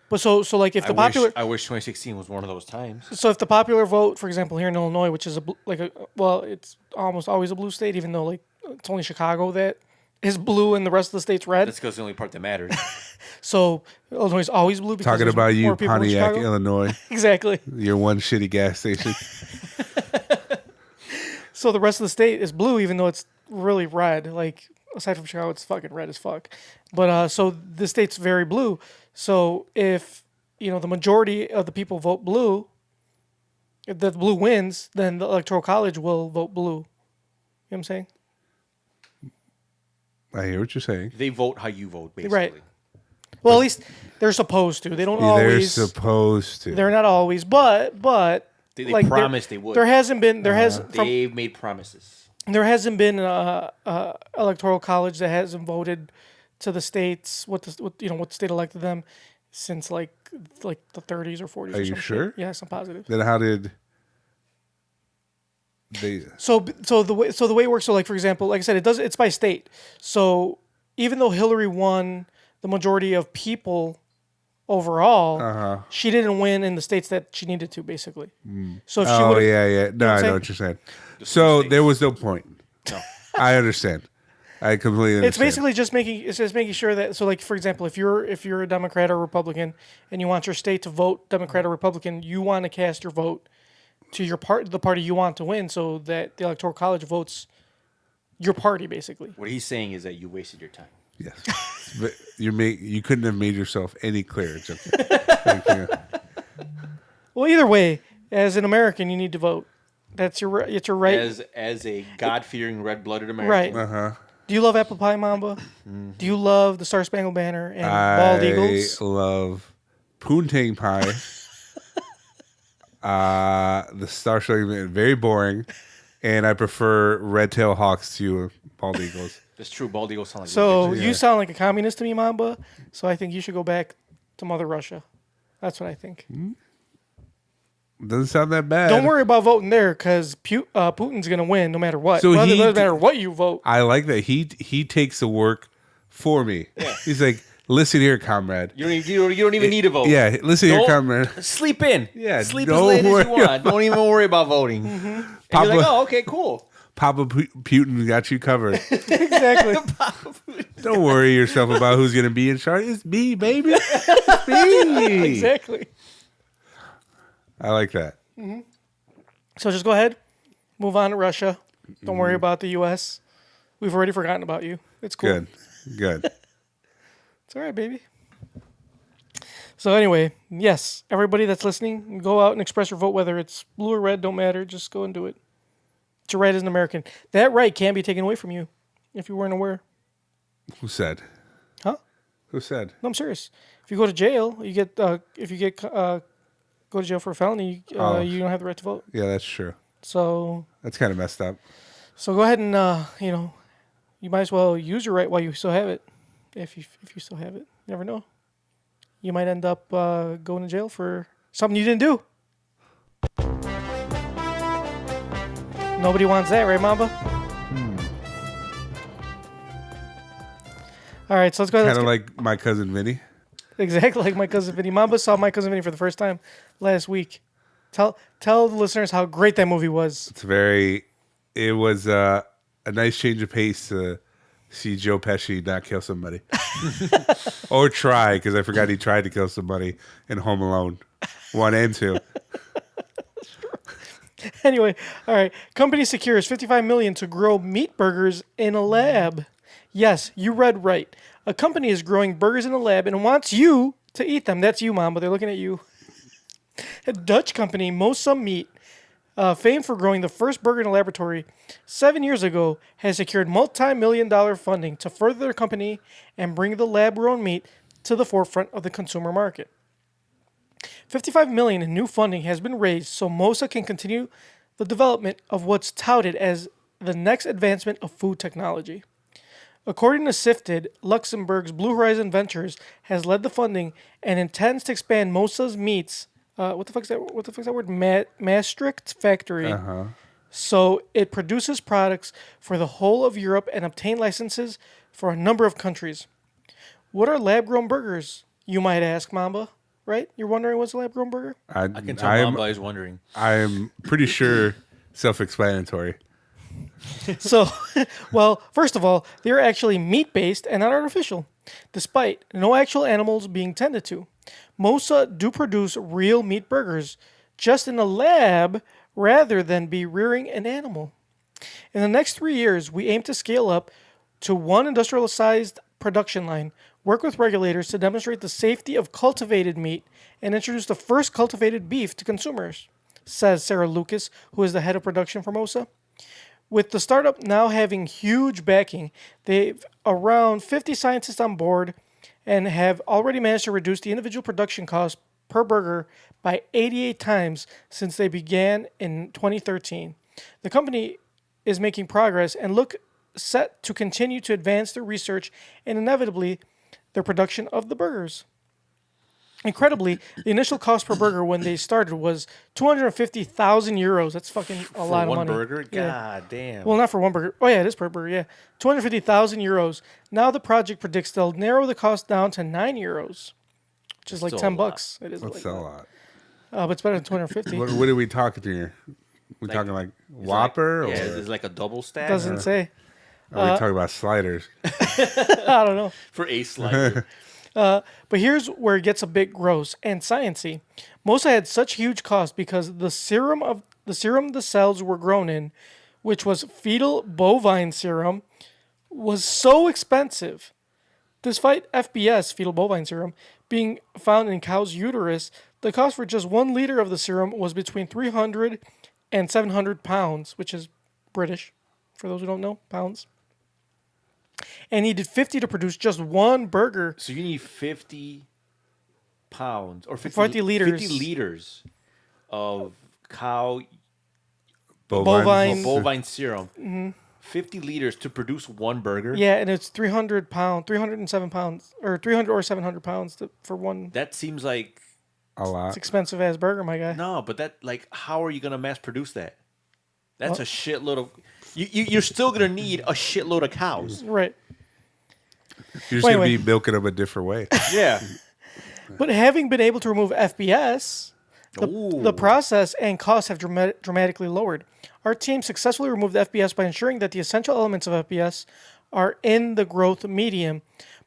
But so like if the popular, I wish 2016 was one of those times. So if the popular vote, for example, here in Illinois, which is it's almost always a blue state, even though like it's only Chicago that is blue and the rest of the state's red. That's because the only part that matters. So Illinois is always blue. Because Talking about you, Pontiac, in Illinois. Exactly. Your one shitty gas station. So the rest of the state is blue, even though it's really red. Like aside from Chicago, it's fucking red as fuck. But so the state's very blue. So if the majority of the people vote blue, if the blue wins, then the electoral college will vote blue. You know what I'm saying? I hear what you're saying. They vote how you vote, basically. Right. Well, at least they're supposed to. They don't always. They're supposed to. They're not always, but they like, promised they would. There hasn't been. They've made promises. There hasn't been a electoral college that hasn't voted to the states what the state elected them since like the 30s or 40s. Are you sure? Shit. Yes, I'm positive. Then how did they? So the way it works. So like for example, like I said, it's by state. So even though Hillary won the majority of people overall, she didn't win in the states that she needed to, basically. So if she No, you know I know what you're saying. So there was no point. No. I understand. I completely understand. It's basically just making sure that, so like for example, if you're a Democrat or Republican and you want your state to vote Democrat or Republican, you want to cast your vote to the party you want to win, so that the electoral college votes your party, basically. What he's saying is that you wasted your time. Yes, but you couldn't have made yourself any clearer. Thank you. Well, either way, as an American, you need to vote. That's your right. It's your right. As a God-fearing, red-blooded American. Right. Do you love apple pie, Momba? Do you love the Star Spangled Banner and bald eagles? I love poontang pie. The Star Spangled Banner, very boring, and I prefer red-tailed hawks to bald eagles. That's true. Bald eagles sound like. So you sound like a communist to me, Momba. So I think you should go back to Mother Russia. That's what I think. Doesn't sound that bad. Don't worry about voting there, because Putin's going to win no matter what. So it doesn't matter what you vote. I like that he takes the work for me. Yeah. He's like, listen here, comrade. You don't even need to vote. Yeah, listen here, comrade. Sleep in. Yeah, sleep as late as you want. Don't even worry about voting. And Papa, you're like, oh, okay, cool. Papa Putin got you covered. Exactly. Don't worry yourself about who's going to be in charge. It's me, baby. It's me. Exactly. I like that. So just go ahead, move on to Russia. Don't worry about the U.S. We've already forgotten about you. It's cool. Good. It's all right, baby. So anyway, yes, everybody that's listening, go out and express your vote, whether it's blue or red, don't matter. Just go and do it. It's your right as an American. That right can be taken away from you if you weren't aware. Who said? Huh? Who said? No, I'm serious. If you go to jail, go to jail for a felony, you don't have the right to vote. Yeah, that's true. So that's kind of messed up. So go ahead and you might as well use your right while you still have it. If you still have it, you never know. You might end up going to jail for something you didn't do. Nobody wants that, right, Momba? All right, so let's go. Kind of like my cousin Vinny. Exactly like my cousin Vinny. Mamba saw My Cousin Vinny for the first time last week. Tell the listeners how great that movie was. It was a nice change of pace to see Joe Pesci not kill somebody. Or try, because I forgot he tried to kill somebody in Home Alone 1 and 2. Anyway, all right. Company secures $55 million to grow meat burgers in a lab. Yes, you read right. A company is growing burgers in a lab and wants you to eat them. That's you, Mom, but they're looking at you. A Dutch company, Mosa Meat, famed for growing the first burger in a laboratory 7 years ago, has secured multi-million-dollar funding to further their company and bring the lab-grown meat to the forefront of the consumer market. $55 million in new funding has been raised so Mosa can continue the development of what's touted as the next advancement of food technology. According to Sifted, Luxembourg's Blue Horizon Ventures has led the funding and intends to expand Mosa's Meats. What the fuck's that word? Maastricht factory. So it produces products for the whole of Europe and obtain licenses for a number of countries. What are lab-grown burgers, you might ask, Momba? Right? You're wondering what's a lab-grown burger? I can tell Momba is wondering. I'm pretty sure self-explanatory. So, well, first of all, they're actually meat-based and not artificial, despite no actual animals being tended to. Mosa do produce real meat burgers, just in a lab, rather than be rearing an animal. In the next 3 years, we aim to scale up to one industrial-sized production line, work with regulators to demonstrate the safety of cultivated meat, and introduce the first cultivated beef to consumers, says Sarah Lucas, who is the head of production for Mosa. With the startup now having huge backing, they've around 50 scientists on board and have already managed to reduce the individual production cost per burger by 88 times since they began in 2013. The company is making progress and look set to continue to advance their research and inevitably their production of the burgers. Incredibly, the initial cost per burger when they started was 250,000 euros. That's fucking a lot of money. For one burger? Yeah. God damn. Well, not for one burger. Oh, yeah, it is per burger, yeah. 250,000 euros. Now the project predicts they'll narrow the cost down to 9 euros, which is like Still a lot. $10. It is That's like a that. lot. But it's better than 250. What are we talking here? We talking like Whopper? Yeah, or it's like a double stack. Doesn't say. are we talking about sliders? I don't know. For a slider. But here's where it gets a bit gross and sciencey. Mosa had such huge costs because the serum the cells were grown in, which was fetal bovine serum, was so expensive. Despite FBS, fetal bovine serum, being found in cow's uterus, the cost for just 1 liter of the serum was between 300 and 700 pounds, which is British, for those who don't know, pounds. And needed 50 to produce just one burger. So you need 50 pounds or 50 liters. 50 liters of cow bovine serum. Mm-hmm. 50 liters to produce one burger. Yeah, and it's 307 pounds, or 300 or 700 pounds for one. That seems like a lot. It's expensive ass burger, my guy. No, but that, like, how are you gonna mass produce that? That's a shitload of. You're still gonna need a shitload of cows. Right. You're just going to be milking them a different way. Yeah. But having been able to remove FBS, the process and costs have dramatically lowered. Our team successfully removed FBS by ensuring that the essential elements of FBS are in the growth medium,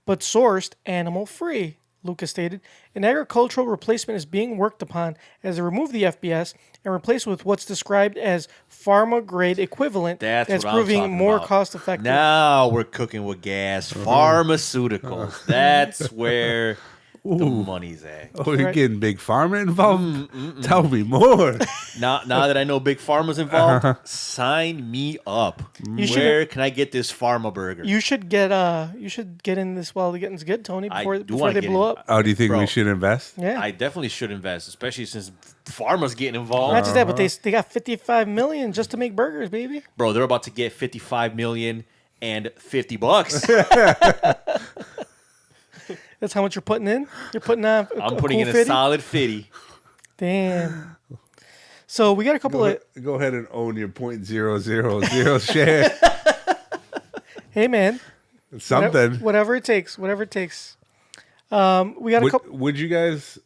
but sourced animal-free, Lucas stated. An agricultural replacement is being worked upon as they remove the FBS and replace with what's described as pharma-grade equivalent that's proving more cost-effective. Now we're cooking with gas. Pharmaceuticals. That's where the money's at. Oh, you're getting Big Pharma involved? Tell me more. Now that I know Big Pharma's involved, sign me up. Where can I get this pharma burger? You should get in this while the getting's good, Tony, before they blow up. Oh, do you think we should invest? Yeah. I definitely should invest, especially since pharma's getting involved. Not just that, but they got $55 million just to make burgers, baby. Bro, they're about to get $55 million and $50. That's how much you're putting in? You're putting on I'm putting in a 50? solid 50. Damn. So we got a couple of... Go ahead and own your .000 share. Hey, man. Something. Whatever it takes. Whatever it takes. We got a couple... Would you guys...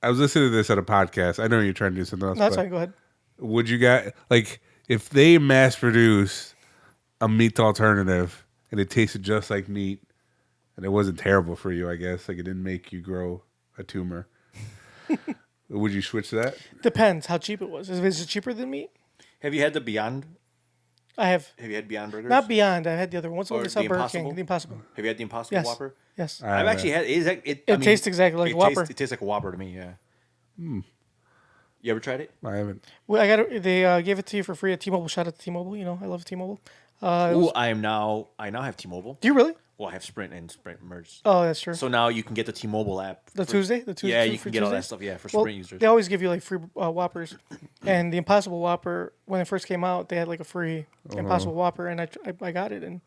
I was listening to this on a podcast. I know you're trying to do something else. No, that's fine. Go ahead. Would you guys... Like, if they mass produce a meat alternative and it tasted just like meat, and it wasn't terrible for you, I guess. Like, it didn't make you grow a tumor. Would you switch to that? Depends how cheap it was. Is it cheaper than meat? Have you had the Beyond? I have. Have you had Beyond Burgers? Not Beyond. I had the other one. What's the one they sell Burger King? The Impossible. Have you had the Impossible Yes. Whopper? Yes. I've actually had it. It tastes exactly like a Whopper. It tastes like a Whopper to me, yeah. You ever tried it? I haven't. Well, they gave it to you for free at T-Mobile. Shout out to T-Mobile. You know, I love T-Mobile. I now have T-Mobile. Do you really? Well, I have Sprint and Sprint merged. Oh, that's true. So now you can get the T-Mobile app. The Tuesday? Yeah, you for can get all that Tuesday? stuff. Yeah, for Well, Sprint users. they always give you like free Whoppers, and the Impossible Whopper when it first came out, they had like a free Impossible Whopper, and I got it, and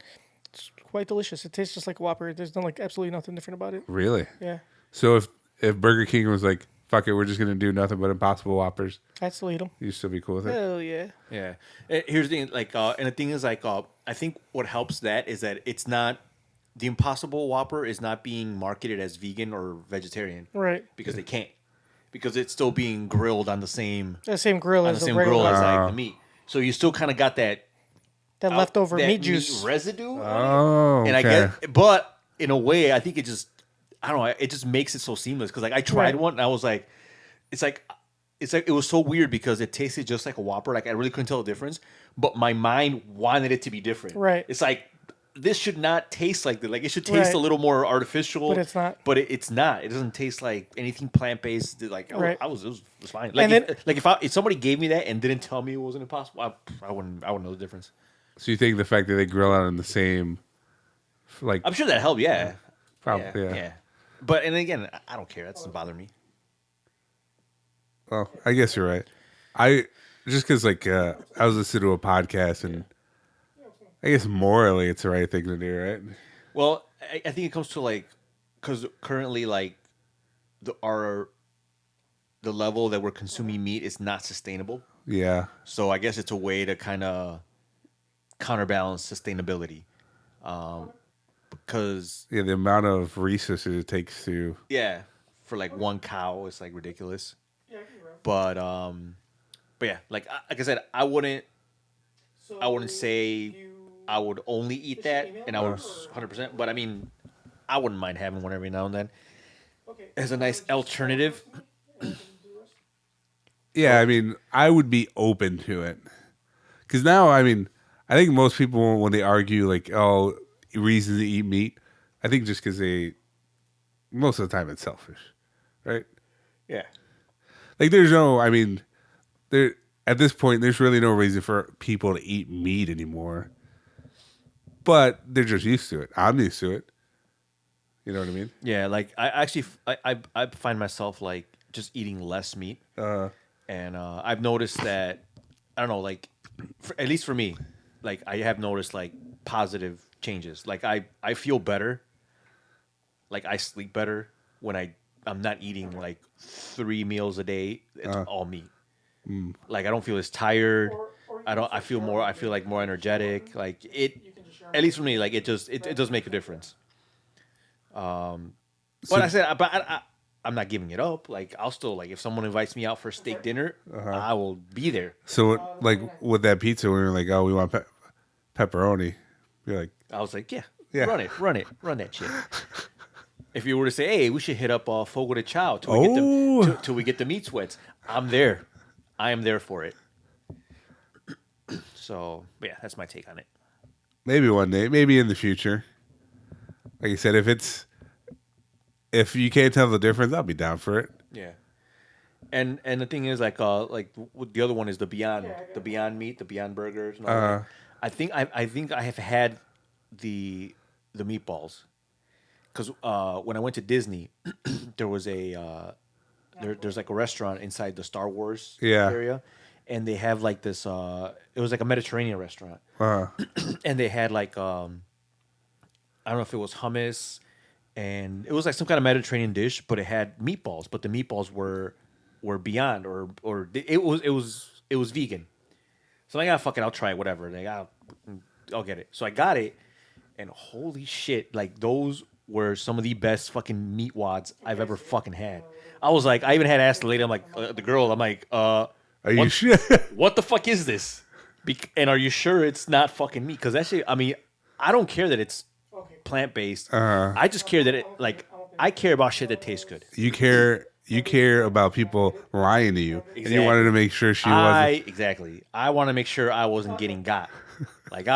it's quite delicious. It tastes just like a Whopper. There's no like absolutely nothing different about it. Really? Yeah, So if Burger King was like, fuck it, we're just gonna do nothing but Impossible Whoppers, I'd still eat them. you'd still be cool with it? Hell yeah. Yeah. Here's the thing, like, and the thing is, like, I think what helps that is that it's not the Impossible Whopper is not being marketed as vegan or vegetarian, Right. Because they can't, because it's still being grilled on the same Grill on as the same the regular grill as like the meat. So you still kind of got that leftover that meat juice. residue. Oh, And I get, but in a way, I think it just, I don't know, it just makes it so seamless. Because like I tried Right. one, and I was like, it's like it was so weird because it tasted just like a Whopper. Like I really couldn't tell the difference, but my mind wanted it to be different. Right. It's like this should not taste like that. Like it should taste Right. a little more artificial. But it's not. But it's not. It doesn't taste like anything plant based. Like it Right. was fine. Like And if somebody gave me that and didn't tell me it wasn't impossible, I wouldn't know the difference. So you think the fact that they grill out in the same, like, I'm sure that helped. Yeah. probably, Yeah. But and again, I don't care. That doesn't bother me. Well, I guess you're right. I just because like I was listening to a podcast and I guess morally it's the right thing to do, right? Well, I think it comes to like because currently like the level that we're consuming meat is not sustainable. Yeah. So I guess it's a way to kind of counterbalance sustainability. Because Yeah, the amount of resources it takes to for like one cow, it's like ridiculous. But yeah, like I said, I wouldn't say I would only eat that, and I would 100%. But I mean, I wouldn't mind having one every now and then as a nice alternative. Yeah, I mean, I would be open to it. Because now, I mean, I think most people, when they argue, like, oh, reasons to eat meat, I think just because most of the time it's selfish, right? Yeah. Like, there's no, I mean, at this point, there's really no reason for people to eat meat anymore. But they're just used to it. I'm used to it. You know what I mean? Yeah, like I actually, I find myself like just eating less meat. And I've noticed that, I don't know, like, at least for me, like, I have noticed, like, positive changes. Like, I feel better. Like, I sleep better when I'm not eating, like, 3 meals a day. It's all meat. Like, I don't feel as tired. I feel like more energetic. Like, at least for me, like, it does make a difference. But I'm not giving it up. Like, I'll still, like, if someone invites me out for steak dinner, I will be there. So, like, with that pizza, we were like, oh, we want pepperoni. You're like, I was like, yeah. Yeah. Run that shit. If you were to say, hey, we should hit up Fogo de Chao till we get the meat sweats, I'm there. I am there for it. So, yeah, that's my take on it. maybe one day, maybe in the future. Like I said, if you can't tell the difference, I'll be down for it. Yeah. And the thing is, like the other one is the Beyond Meat, the Beyond Burgers. And all that. I think I have had the meatballs, because when I went to Disney, there was there's like a restaurant inside the Star Wars area, and they have like this. It was like a Mediterranean restaurant, and they had like I don't know if it was hummus, and it was like some kind of Mediterranean dish, but it had meatballs, but the meatballs were Beyond or it was vegan. So I'm like, fuck it, I'll try it, whatever. Like, I'll get it. So I got it, and holy shit, like, those were some of the best fucking meat wads I've ever fucking had. I was like, I even had asked the lady, I'm like, the girl, I'm like, are you sure? What the fuck is this? And are you sure it's not fucking meat? Because actually, I mean, I don't care that it's plant-based. I just care that I care about shit that tastes good. You care about people lying to you, exactly. And you wanted to make sure she wasn't. Exactly. I want to make sure I wasn't getting got. Like,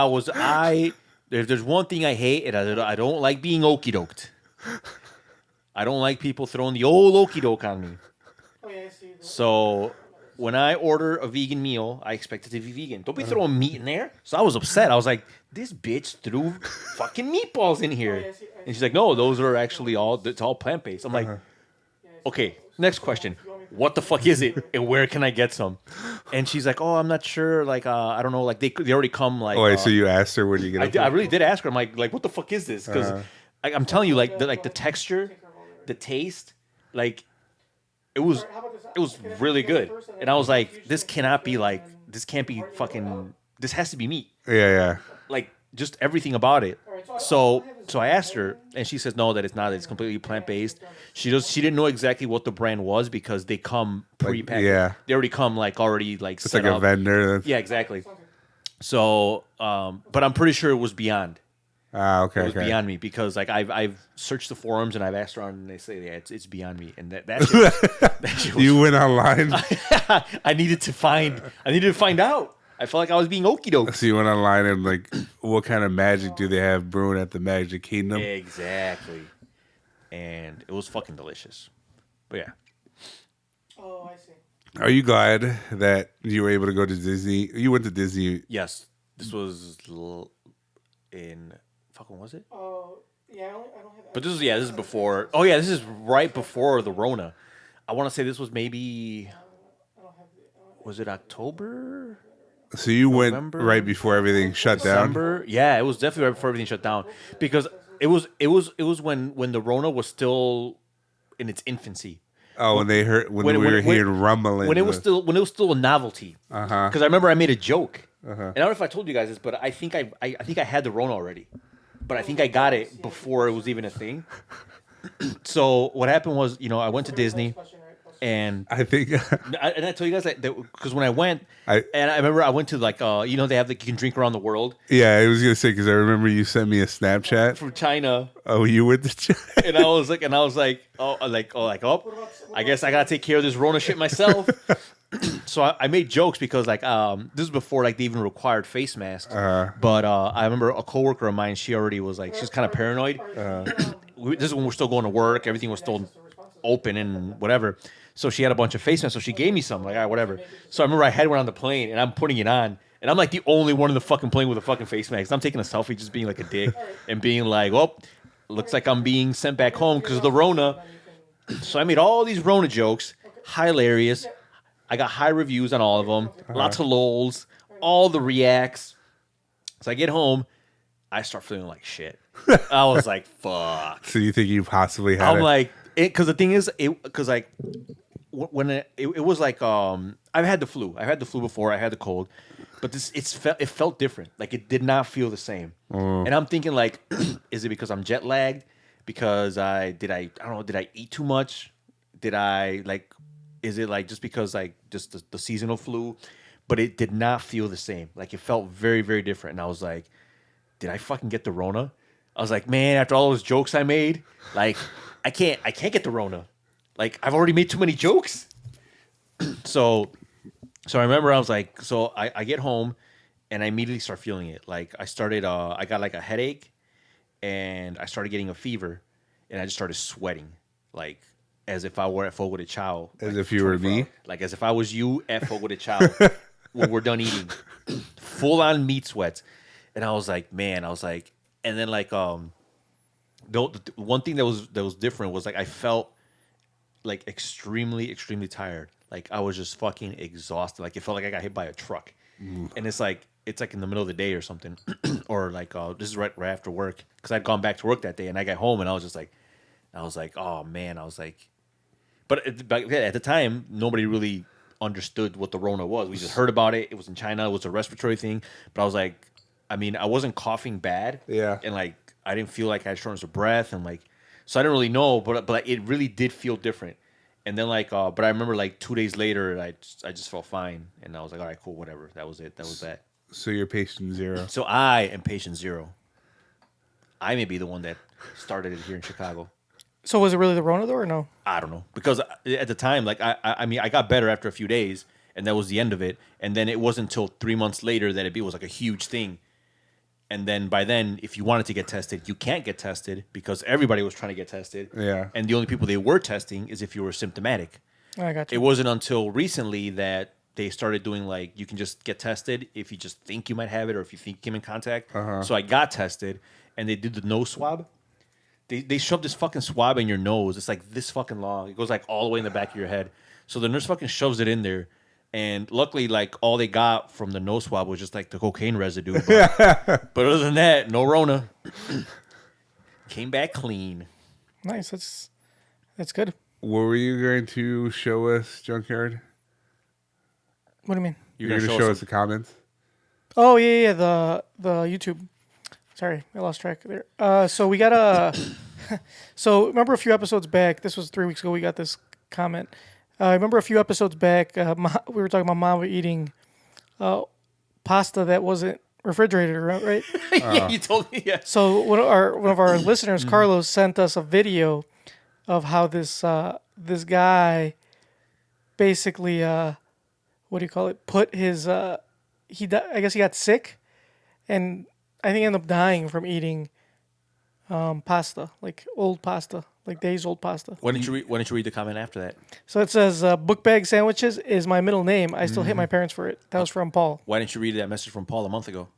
there's one thing I hate, and I don't like being okey-doked. I don't like people throwing the old okey-doke on me. So, when I order a vegan meal, I expect it to be vegan. Don't be throwing meat in there. So I was upset. I was like, this bitch threw fucking meatballs in here. And she's like, no, those are actually it's all plant-based. I'm like, okay, next question. What the fuck is it, and where can I get some? And she's like, oh, I'm not sure. Like, I don't know. Like, they already come. Like, oh, wait, so you asked her, where do you get it? I really did ask her. I'm like, what the fuck is this? Because I'm telling you, like the texture, the taste, like, it was really good. And I was like, this can't be fucking. This has to be meat. Yeah. Like, just everything about it. So I asked her, and she says no, that it's not. It's completely plant based. She didn't know exactly what the brand was because they come pre-packaged. yeah. They already come like It's set like up. a vendor. Yeah, exactly. So, but I'm pretty sure it was beyond. Okay. It was beyond me because like I've searched the forums and I've asked around and they say it's beyond me, and that shit was, You went online. I needed to find out. I felt like I was being okie doke. So you went online and like, what kind of magic do they have brewing at the Magic Kingdom? Exactly. And it was fucking delicious. But yeah. Oh, I see. Are you glad that you were able to go to Disney? You went to Disney. Yes. This was in fucking was it? Oh, yeah. I don't have. But this is before. Oh yeah, this is right before the Rona. I want to say this was maybe. Was it October? So you November? went right before everything shut down. December? Yeah, it was definitely right before everything shut down because it was when the Rona was still in its infancy. Oh, when we were hearing rumbling. When it was still a novelty. Because I remember I made a joke, and I don't know if I told you guys this, but I think I had the Rona already, but I think I got it before it was even a thing. So what happened was, I went to Disney. And I think, and I tell you guys that because when I went, and I remember I went to like, they have you can drink around the world. Yeah, I was gonna say because I remember you sent me a Snapchat from China. Oh, you went to China, and I was like, I guess I gotta take care of this Rona shit myself. So I made jokes because like this is before like they even required face masks. But I remember a coworker of mine, she already was like, she's kind of paranoid. This is when we're still going to work. Everything was still open and whatever. So she had a bunch of face masks, so she gave me some. Like, all right, whatever. So I remember I had one on the plane, and I'm putting it on, and I'm like the only one in the fucking plane with a fucking face mask. I'm taking a selfie, just being like a dick, and being like, well, looks like I'm being sent back home because of the Rona. So I made all these Rona jokes, hilarious. I got high reviews on all of them, lots of lols, all the reacts. So I get home, I start feeling like shit. I was like, fuck. So you think you possibly had I'm like, because the thing is, because like, when it was like I've had the flu. I've had the flu before. I had the cold, but it felt different. Like it did not feel the same. And I'm thinking like, is it because I'm jet lagged? Because I don't know, did I eat too much? Did I like? Is it like just because like just the seasonal flu? But it did not feel the same. Like it felt very, very different. And I was like, did I fucking get the Rona? I was like, man, after all those jokes I made, like I can't get the Rona. Like, I've already made too many jokes. So I remember I was like, so I get home and I immediately start feeling it. Like I got like a headache and I started getting a fever and I just started sweating. Like as if I were at Fogo de Chao. As like, if you were me? Like as if I was you at Fogo de Chao when we're done eating. Full on meat sweats. And I was like, and then like, the one thing that was different was like I felt like extremely, extremely tired. Like I was just fucking exhausted. Like it felt like I got hit by a truck. And it's like in the middle of the day or something, or like this is right after work because I'd gone back to work that day and I got home and I was like, oh man, but at the time nobody really understood what the Rona was. We just heard about it. It was in China. It was a respiratory thing. But I was like, I mean, I wasn't coughing bad. Yeah. And like I didn't feel like I had shortness of breath and like, so I didn't really know, but it really did feel different. And then like, but I remember like 2 days later, I just felt fine, and I was like, all right, cool, whatever. That was it. That was that. So you're patient zero. So I am patient zero. I may be the one that started it here in Chicago. So was it really the Rona though, or no? I don't know, because at the time, like I mean, I got better after a few days, and that was the end of it. And then it wasn't until 3 months later that it was like a huge thing. And then by then, if you wanted to get tested, you can't get tested because everybody was trying to get tested. Yeah. And the only people they were testing is if you were symptomatic. I got you. It wasn't until recently that they started doing like you can just get tested if you just think you might have it or if you think you came in contact. So I got tested, and they did the nose swab. They shoved this fucking swab in your nose. It's like this fucking long. It goes like all the way in the back of your head. So the nurse fucking shoves it in there. And luckily, like, all they got from the nose swab was just, like, the cocaine residue. But other than that, no Rona. Came back clean. Nice. That's good. What were you going to show us, Junkyard? What do you mean? You're going to show us the comments? Oh, yeah, the YouTube. Sorry, I lost track there. So we got a... So remember a few episodes back, this was 3 weeks ago, we got this comment. I remember a few episodes back, we were talking about Momba eating pasta that wasn't refrigerated, right? Yeah, you told me, yeah. So one of our listeners, Carlos, sent us a video of how this guy basically, what do you call it? Put his I guess he got sick, and I think he ended up dying from eating pasta, like old pasta. Like days old pasta. Why didn't you read the comment after that? So it says, book bag sandwiches is my middle name. I still hate my parents for it. That was from Paul. Why didn't you read that message from Paul a month ago?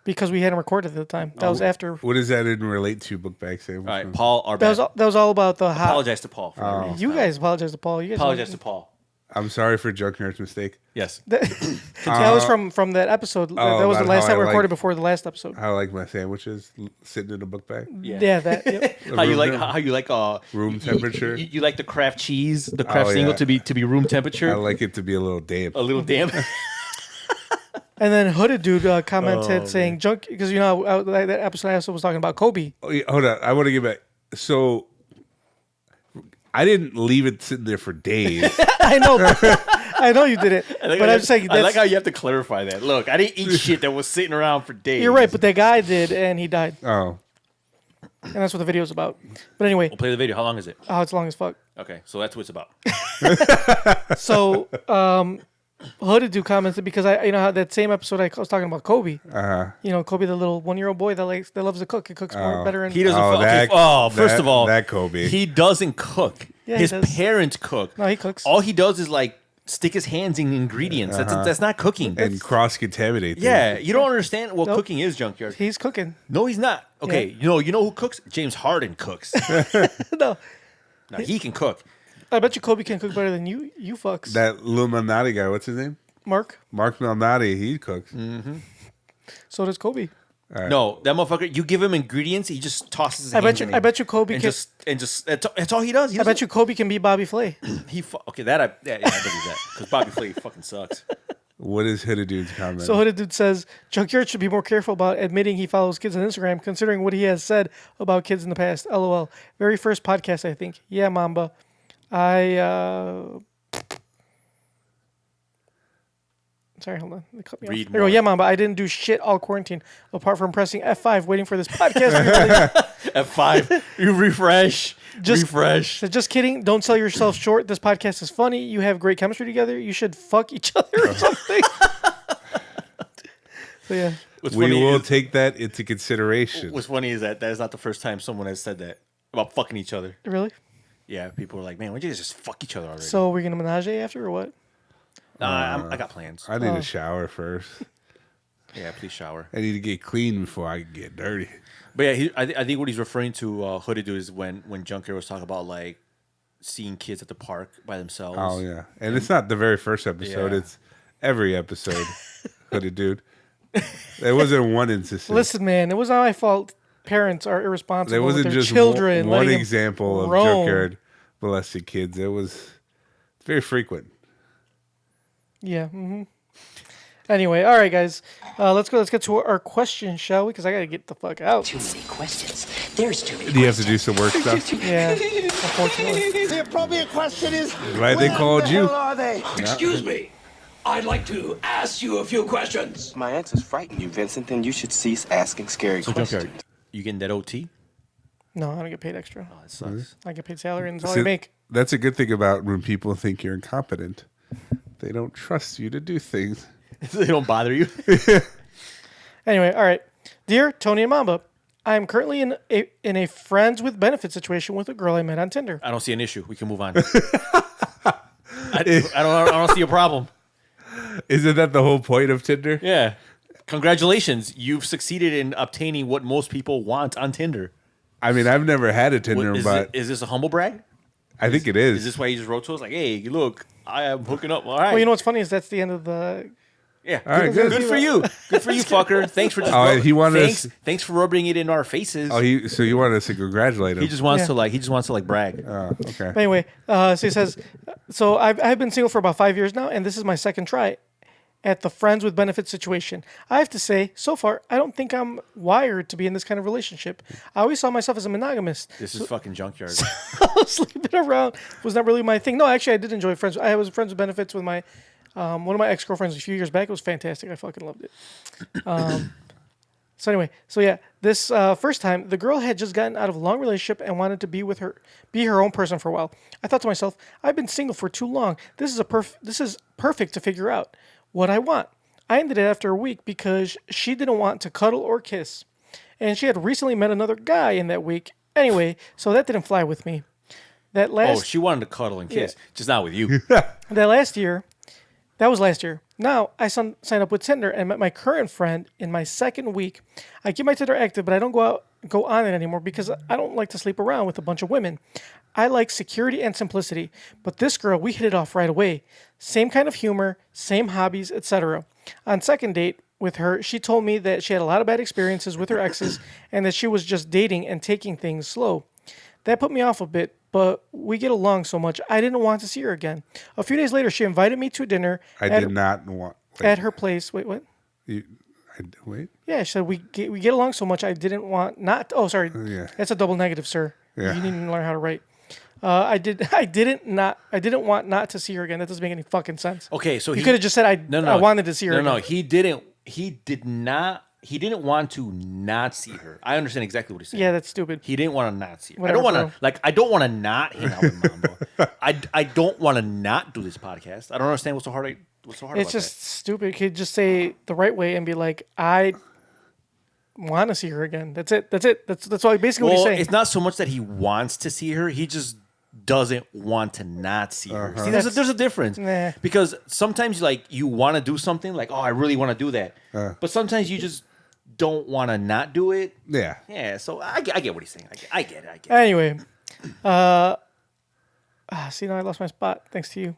Because we hadn't recorded at the time. That was after. What does that even relate to, book bag sandwich? All right, Paul. That was all about the hot. Apologize to Paul. For You guys apologize to Paul. You guys apologize to Paul. I'm sorry for Junkyard's mistake. Yes. That was from that episode. That was the about last how time we I recorded like- before the last episode. How I like my sandwiches sitting in a book bag. Yeah, that. Yep. How you like room temperature? You like the Kraft cheese, the Kraft single yeah. to be room temperature. I like it to be a little damp. a little damp. And then Hooded Dude commented saying, "Junk," because you know that episode I also was talking about Kobe. Oh, yeah, hold on, I want to get back. So I didn't leave it sitting there for days. I know you did it, but I'm just saying. I like how you have to clarify that. Look, I didn't eat shit that was sitting around for days. You're right, but that guy did, and he died, Oh, and that's what the video's about. But anyway, We'll play the video. How long is it? oh, it's long as fuck. Okay, so that's what it's about. So, Hooded Dude commented because I, how that same episode I was talking about Kobe. You know, Kobe, the little 1-year-old boy that loves to cook. He cooks better. And He doesn't. First of all, that Kobe. he doesn't cook. Yeah, His he does. parents cook. No, he cooks. All he does is like stick his hands in ingredients. That's not cooking. and cross contaminate. Yeah, you don't understand what Nope. cooking is, Junkyard. He's cooking. No, he's not. Okay, Yeah. you know who cooks? James Harden cooks. No, Now he can cook. I bet you Kobe can cook better than you fucks. That Lil Malnati guy. What's his name? Mark. Mark Malnati. He cooks. So does Kobe. No, that motherfucker. You give him ingredients, he just tosses his I hands bet you. in it. I bet you Kobe and can. just that's all he does. He I bet you Kobe can beat Bobby Flay. okay, that I believe that because Bobby Flay fucking sucks. What is Hooded Dude's comment? So Hooded Dude says Junkyard should be more careful about admitting he follows kids on Instagram, considering what he has said about kids in the past. LOL. Very first podcast, I think. Yeah, Momba. Sorry, hold on. They cut me Read off. There you go. Yeah, Momba. I didn't do shit all quarantine apart from pressing F5, waiting for this podcast to be released. F5, you refresh. Refresh. So just kidding. Don't sell yourself short. This podcast is funny. You have great chemistry together. You should fuck each other or something. So yeah. We will take that into consideration. What's funny is that is not the first time someone has said that about fucking each other. Really? Yeah, people are like, man, why don't you guys just fuck each other already? So we're gonna menage after or what? I got plans. I need a shower first. Yeah, please shower. I need to get clean before I get dirty. But yeah, I think what he's referring to, Hooded Dude, is when Junker was talking about like seeing kids at the park by themselves. Oh yeah, and it's not the very first episode; Yeah. it's every episode. Hooded Dude. It wasn't one instance. Listen, man, it was not my fault. Parents are irresponsible. There wasn't with their just children. one letting them example of roam. junkyard molested kids. It was very frequent. Yeah. Anyway, all right, guys, let's go. Let's get to our questions, shall we? Because I gotta get the fuck out. Too many questions. There's too many Do you have to do some work stuff? Yeah, unfortunately. The appropriate question is, Glad they called the you. hell are they? Excuse me. I'd like to ask you a few questions. My answers frighten you, Vincent, then you should cease asking scary questions. Junkyard, you getting that OT? No, I don't get paid extra. Oh, that sucks. I get paid salary, and that's all See, I make. That's a good thing about when people think you're incompetent. They don't trust you to do things. They don't bother you. Anyway, all right. Dear Tony and Momba, I am currently in a friends with benefits situation with a girl I met on Tinder. I don't see an issue. We can move on. I don't see a problem. Isn't that the whole point of Tinder? Yeah. Congratulations, you've succeeded in obtaining what most people want on Tinder. I mean, I've never had a Tinder, but is this a humble brag? I think it is. Is this why you just wrote to us like, "Hey, look, I am hooking up"? All right. Well, you know what's funny is that's the end of the. Yeah. All right, good for you. Good for you, fucker. Thanks for just. He wanted thanks for rubbing it in our faces. Oh, so you wanted us to congratulate him? He just wants to brag. Oh, okay. But anyway, so he says, so I've been single for about 5 years now, and this is my second try at the friends with benefits situation. I have to say, so far, I don't think I'm wired to be in this kind of relationship. I always saw myself as a monogamist. This is fucking junkyard. Sleeping around was not really my thing. No, actually, I did enjoy friends. I was friends with benefits with my one of my ex-girlfriends a few years back. It was fantastic. I fucking loved it. So anyway, this first time, the girl had just gotten out of a long relationship and wanted to be her own person for a while. I thought to myself, I've been single for too long. This is perfect to figure out what I want. I ended it after a week because she didn't want to cuddle or kiss. And she had recently met another guy in that week. Anyway, so that didn't fly with me. She wanted to cuddle and kiss, just not with you. That was last year. Now, I signed up with Tinder and met my current friend in my second week. I keep my Tinder active, but I don't go on it anymore because I don't like to sleep around with a bunch of women. I like security and simplicity, but this girl, we hit it off right away. Same kind of humor, same hobbies, etc. On second date with her, she told me that she had a lot of bad experiences with her exes and that she was just dating and taking things slow. That put me off a bit, but we get along so much, I didn't want to see her again. A few days later, she invited me to dinner. At her place. Wait, what? Wait. Yeah, she said we get along so much, I didn't want not. Oh, sorry, that's a double negative, sir. Yeah. You need to learn how to write. I didn't want not to see her again. That doesn't make any fucking sense. Okay, so you could have just said I wanted to see her. No, he didn't. He did not. He didn't want to not see her. I understand exactly what he's saying. Yeah, that's stupid. He didn't want to not see her. Whatever, I don't want to not hang out with Momba. I don't want to not do this podcast. I don't understand what's so hard. It's just stupid. You could just say the right way and be like, I want to see her again. That's it. That's all basically what he's saying. It's not so much that he wants to see her. He just doesn't want to not see her. See, there's a difference. Nah. Because sometimes you want to do something like, oh, I really want to do that. But sometimes you just don't want to not do it. Yeah. Yeah, so I get what he's saying. I get it. Anyway. See, now I lost my spot. Thanks to you.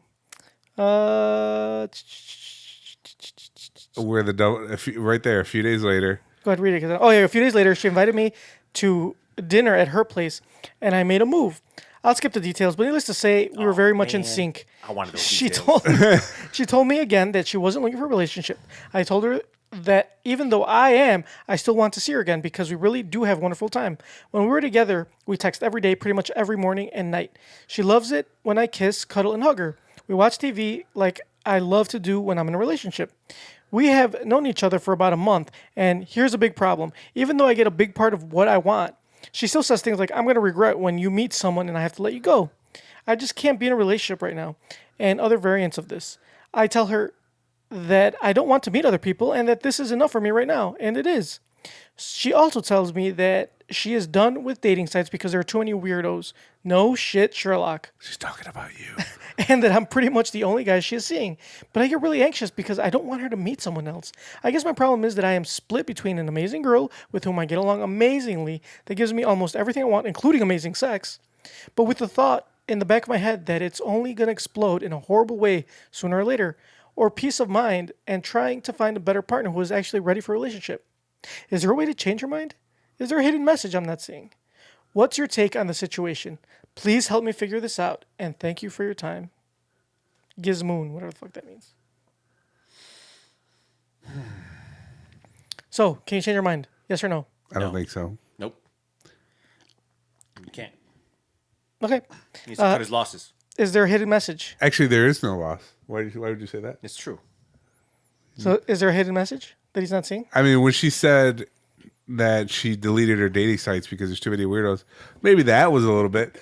Where right there, a few days later. Go ahead, read it. A few days later, she invited me to dinner at her place, and I made a move. I'll skip the details, but needless to say, we were very much in sync. I wanted those details. She told me again that she wasn't looking for a relationship. I told her that even though I am, I still want to see her again because we really do have a wonderful time. When we were together, we text every day, pretty much every morning and night. She loves it when I kiss, cuddle, and hug her. We watch TV like I love to do when I'm in a relationship. We have known each other for about a month, and here's a big problem. Even though I get a big part of what I want, she still says things like, I'm going to regret when you meet someone and I have to let you go. I just can't be in a relationship right now, and other variants of this. I tell her that I don't want to meet other people and that this is enough for me right now, and it is. She also tells me that she is done with dating sites because there are too many weirdos. No shit, Sherlock. She's talking about you. And that I'm pretty much the only guy she is seeing. But I get really anxious because I don't want her to meet someone else. I guess my problem is that I am split between an amazing girl with whom I get along amazingly that gives me almost everything I want, including amazing sex, but with the thought in the back of my head that it's only going to explode in a horrible way sooner or later, or peace of mind and trying to find a better partner who is actually ready for a relationship. Is there a way to change her mind? Is there a hidden message I'm not seeing? What's your take on the situation? Please help me figure this out, and thank you for your time. Gizmoon, whatever the fuck that means. So, can you change your mind? Yes or no? I don't think so. Nope. You can't. Okay. He needs to cut his losses. Is there a hidden message? Actually, there is no loss. Why would you say that? It's true. So, is there a hidden message that he's not seeing? I mean, when she said that she deleted her dating sites because there's too many weirdos, maybe that was a little bit.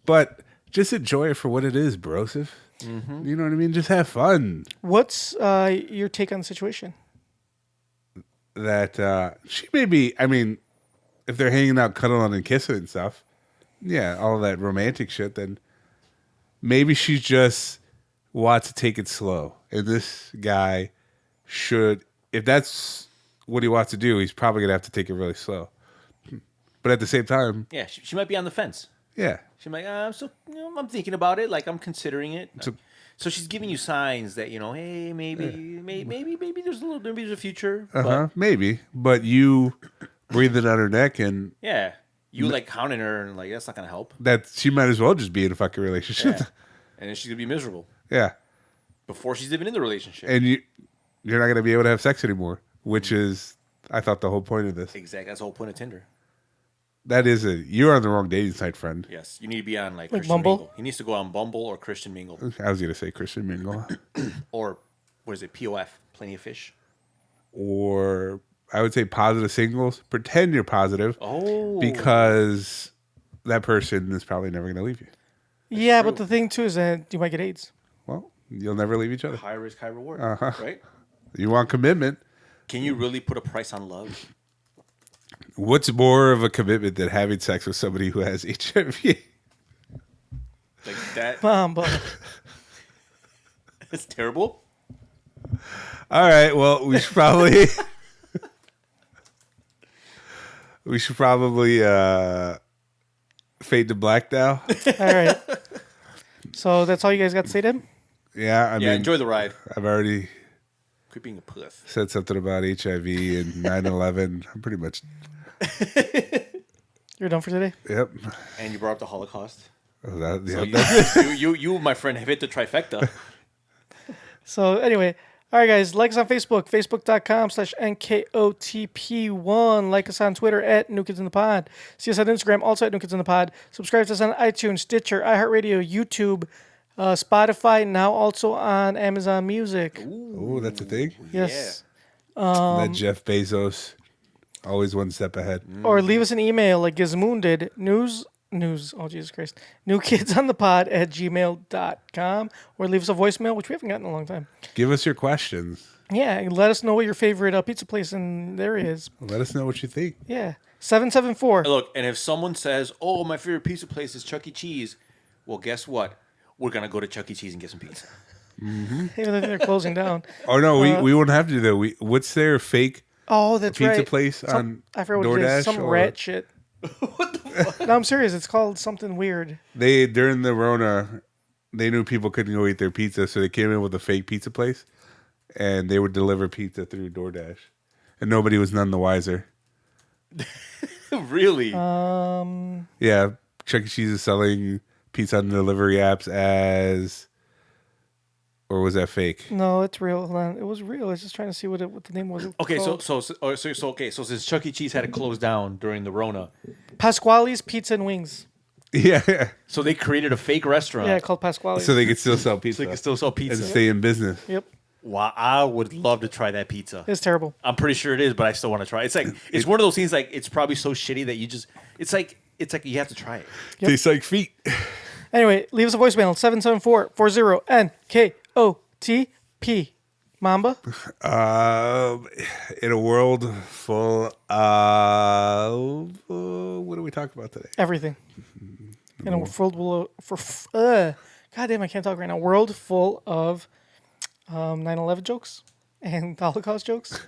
But just enjoy it for what it is, brosif. Mm-hmm. You know what I mean? Just have fun. What's your take on the situation? That she may be, I mean, if they're hanging out, cuddling and kissing and stuff, yeah, all that romantic shit, then maybe she's just wants to take it slow. And this guy should, if that's what he wants to do, he's probably going to have to take it really slow. But at the same time... Yeah, she might be on the fence. Yeah. She's like, I'm thinking about it. Like, I'm considering it. So she's giving you signs that, hey, maybe there's a future. Maybe. But you breathing on her neck and... Yeah. You, like, hounding her and, like, that's not going to help. That she might as well just be in a fucking relationship. Yeah. And then she's going to be miserable. Yeah. Before she's even in the relationship. And you're not going to be able to have sex anymore, which is, I thought, the whole point of this. Exactly. That's the whole point of Tinder. That is you're on the wrong dating site, friend. Yes. You need to be on, like Christian Bumble? Mingle. He needs to go on Bumble or Christian Mingle. I was going to say Christian Mingle. Or, what is it, POF, Plenty of Fish? Or, I would say positive singles. Pretend you're positive. Oh. Because that person is probably never going to leave you. Yeah, but the thing, too, is that you might get AIDS. Well, you'll never leave each other. High risk, high reward. Right? You want commitment. Can you really put a price on love? What's more of a commitment than having sex with somebody who has HIV? Like that? Momba. That's terrible. All right. Well, we should probably... we should probably fade to black now. All right. So that's all you guys got to say to him? Yeah, I mean... enjoy the ride. I've already... Quit being a puss. Said something about HIV and 9/11. I'm pretty much... You're done for today? Yep. And you brought up the Holocaust. Oh, So you, my friend, have hit the trifecta. So anyway, all right, guys, like us on Facebook, facebook.com/NKOTP1. Like us on Twitter at New Kids in the Pod. See us on Instagram, also at New Kids in the Pod. Subscribe to us on iTunes, Stitcher, iHeartRadio, YouTube, Spotify, now also on Amazon Music. Oh, that's a thing? Yes. That Jeff Bezos, always one step ahead. Or leave us an email like Gizmoon did, news, oh Jesus Christ, newkidsonthepod@gmail.com, or leave us a voicemail, which we haven't gotten in a long time. Give us your questions. Yeah, and let us know what your favorite pizza place in there is. Let us know what you think. Yeah, 774. Look, and if someone says, "Oh, my favorite pizza place is Chuck E. Cheese," well, guess what? We're gonna go to Chuck E. Cheese and get some pizza. Mm-hmm. Hey, they're closing down. Oh no, we wouldn't have to do that. What's their fake? Oh, that's pizza right. place on I forgot what DoorDash? it is. Some rat shit. What the fuck? No, I'm serious. It's called something weird. They during the Rona, they knew people couldn't go eat their pizza, so they came in with a fake pizza place, and they would deliver pizza through DoorDash, and nobody was none the wiser. Really? Yeah, Chuck E. Cheese is selling pizza on the delivery apps as, or was that fake? No, it's real. Hold on. It was real. I was just trying to see what the name was. Okay, called. so since Chuck E. Cheese had to close down during the Rona, Pasquale's Pizza and Wings. Yeah. So they created a fake restaurant. Yeah, called Pasquale's. So they could still sell pizza. So they could still sell pizza and stay in business. Yep. Wow, I would love to try that pizza. It's terrible. I'm pretty sure it is, but I still want to try it. It's like it's one of those things. Like it's probably so shitty that you just. It's like you have to try it. Yep. Tastes like feet. Anyway, leave us a voicemail 774-40-NKOTP. Mamba? In a world full of... what do we talk about today? Everything. In a world God damn, I can't talk right now. World full of 9/11 jokes and Holocaust jokes.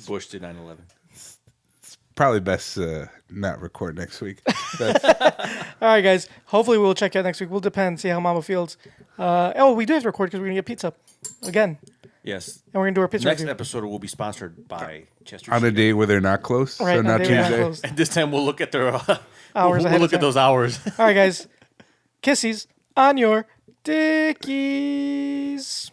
Bush did 9/11. Probably best not record next week. All right, guys. Hopefully we'll check out next week. We'll depend, see how Mama feels. We do have to record because we're going to get pizza again. Yes. And we're going to do our pizza Next review. episode will be sponsored by Chester. On a day where they're not close, Right, so not Tuesday. closed. And this time we'll look at their Hours We'll ahead look of at time. those hours. All right, guys. Kissies on your dickies.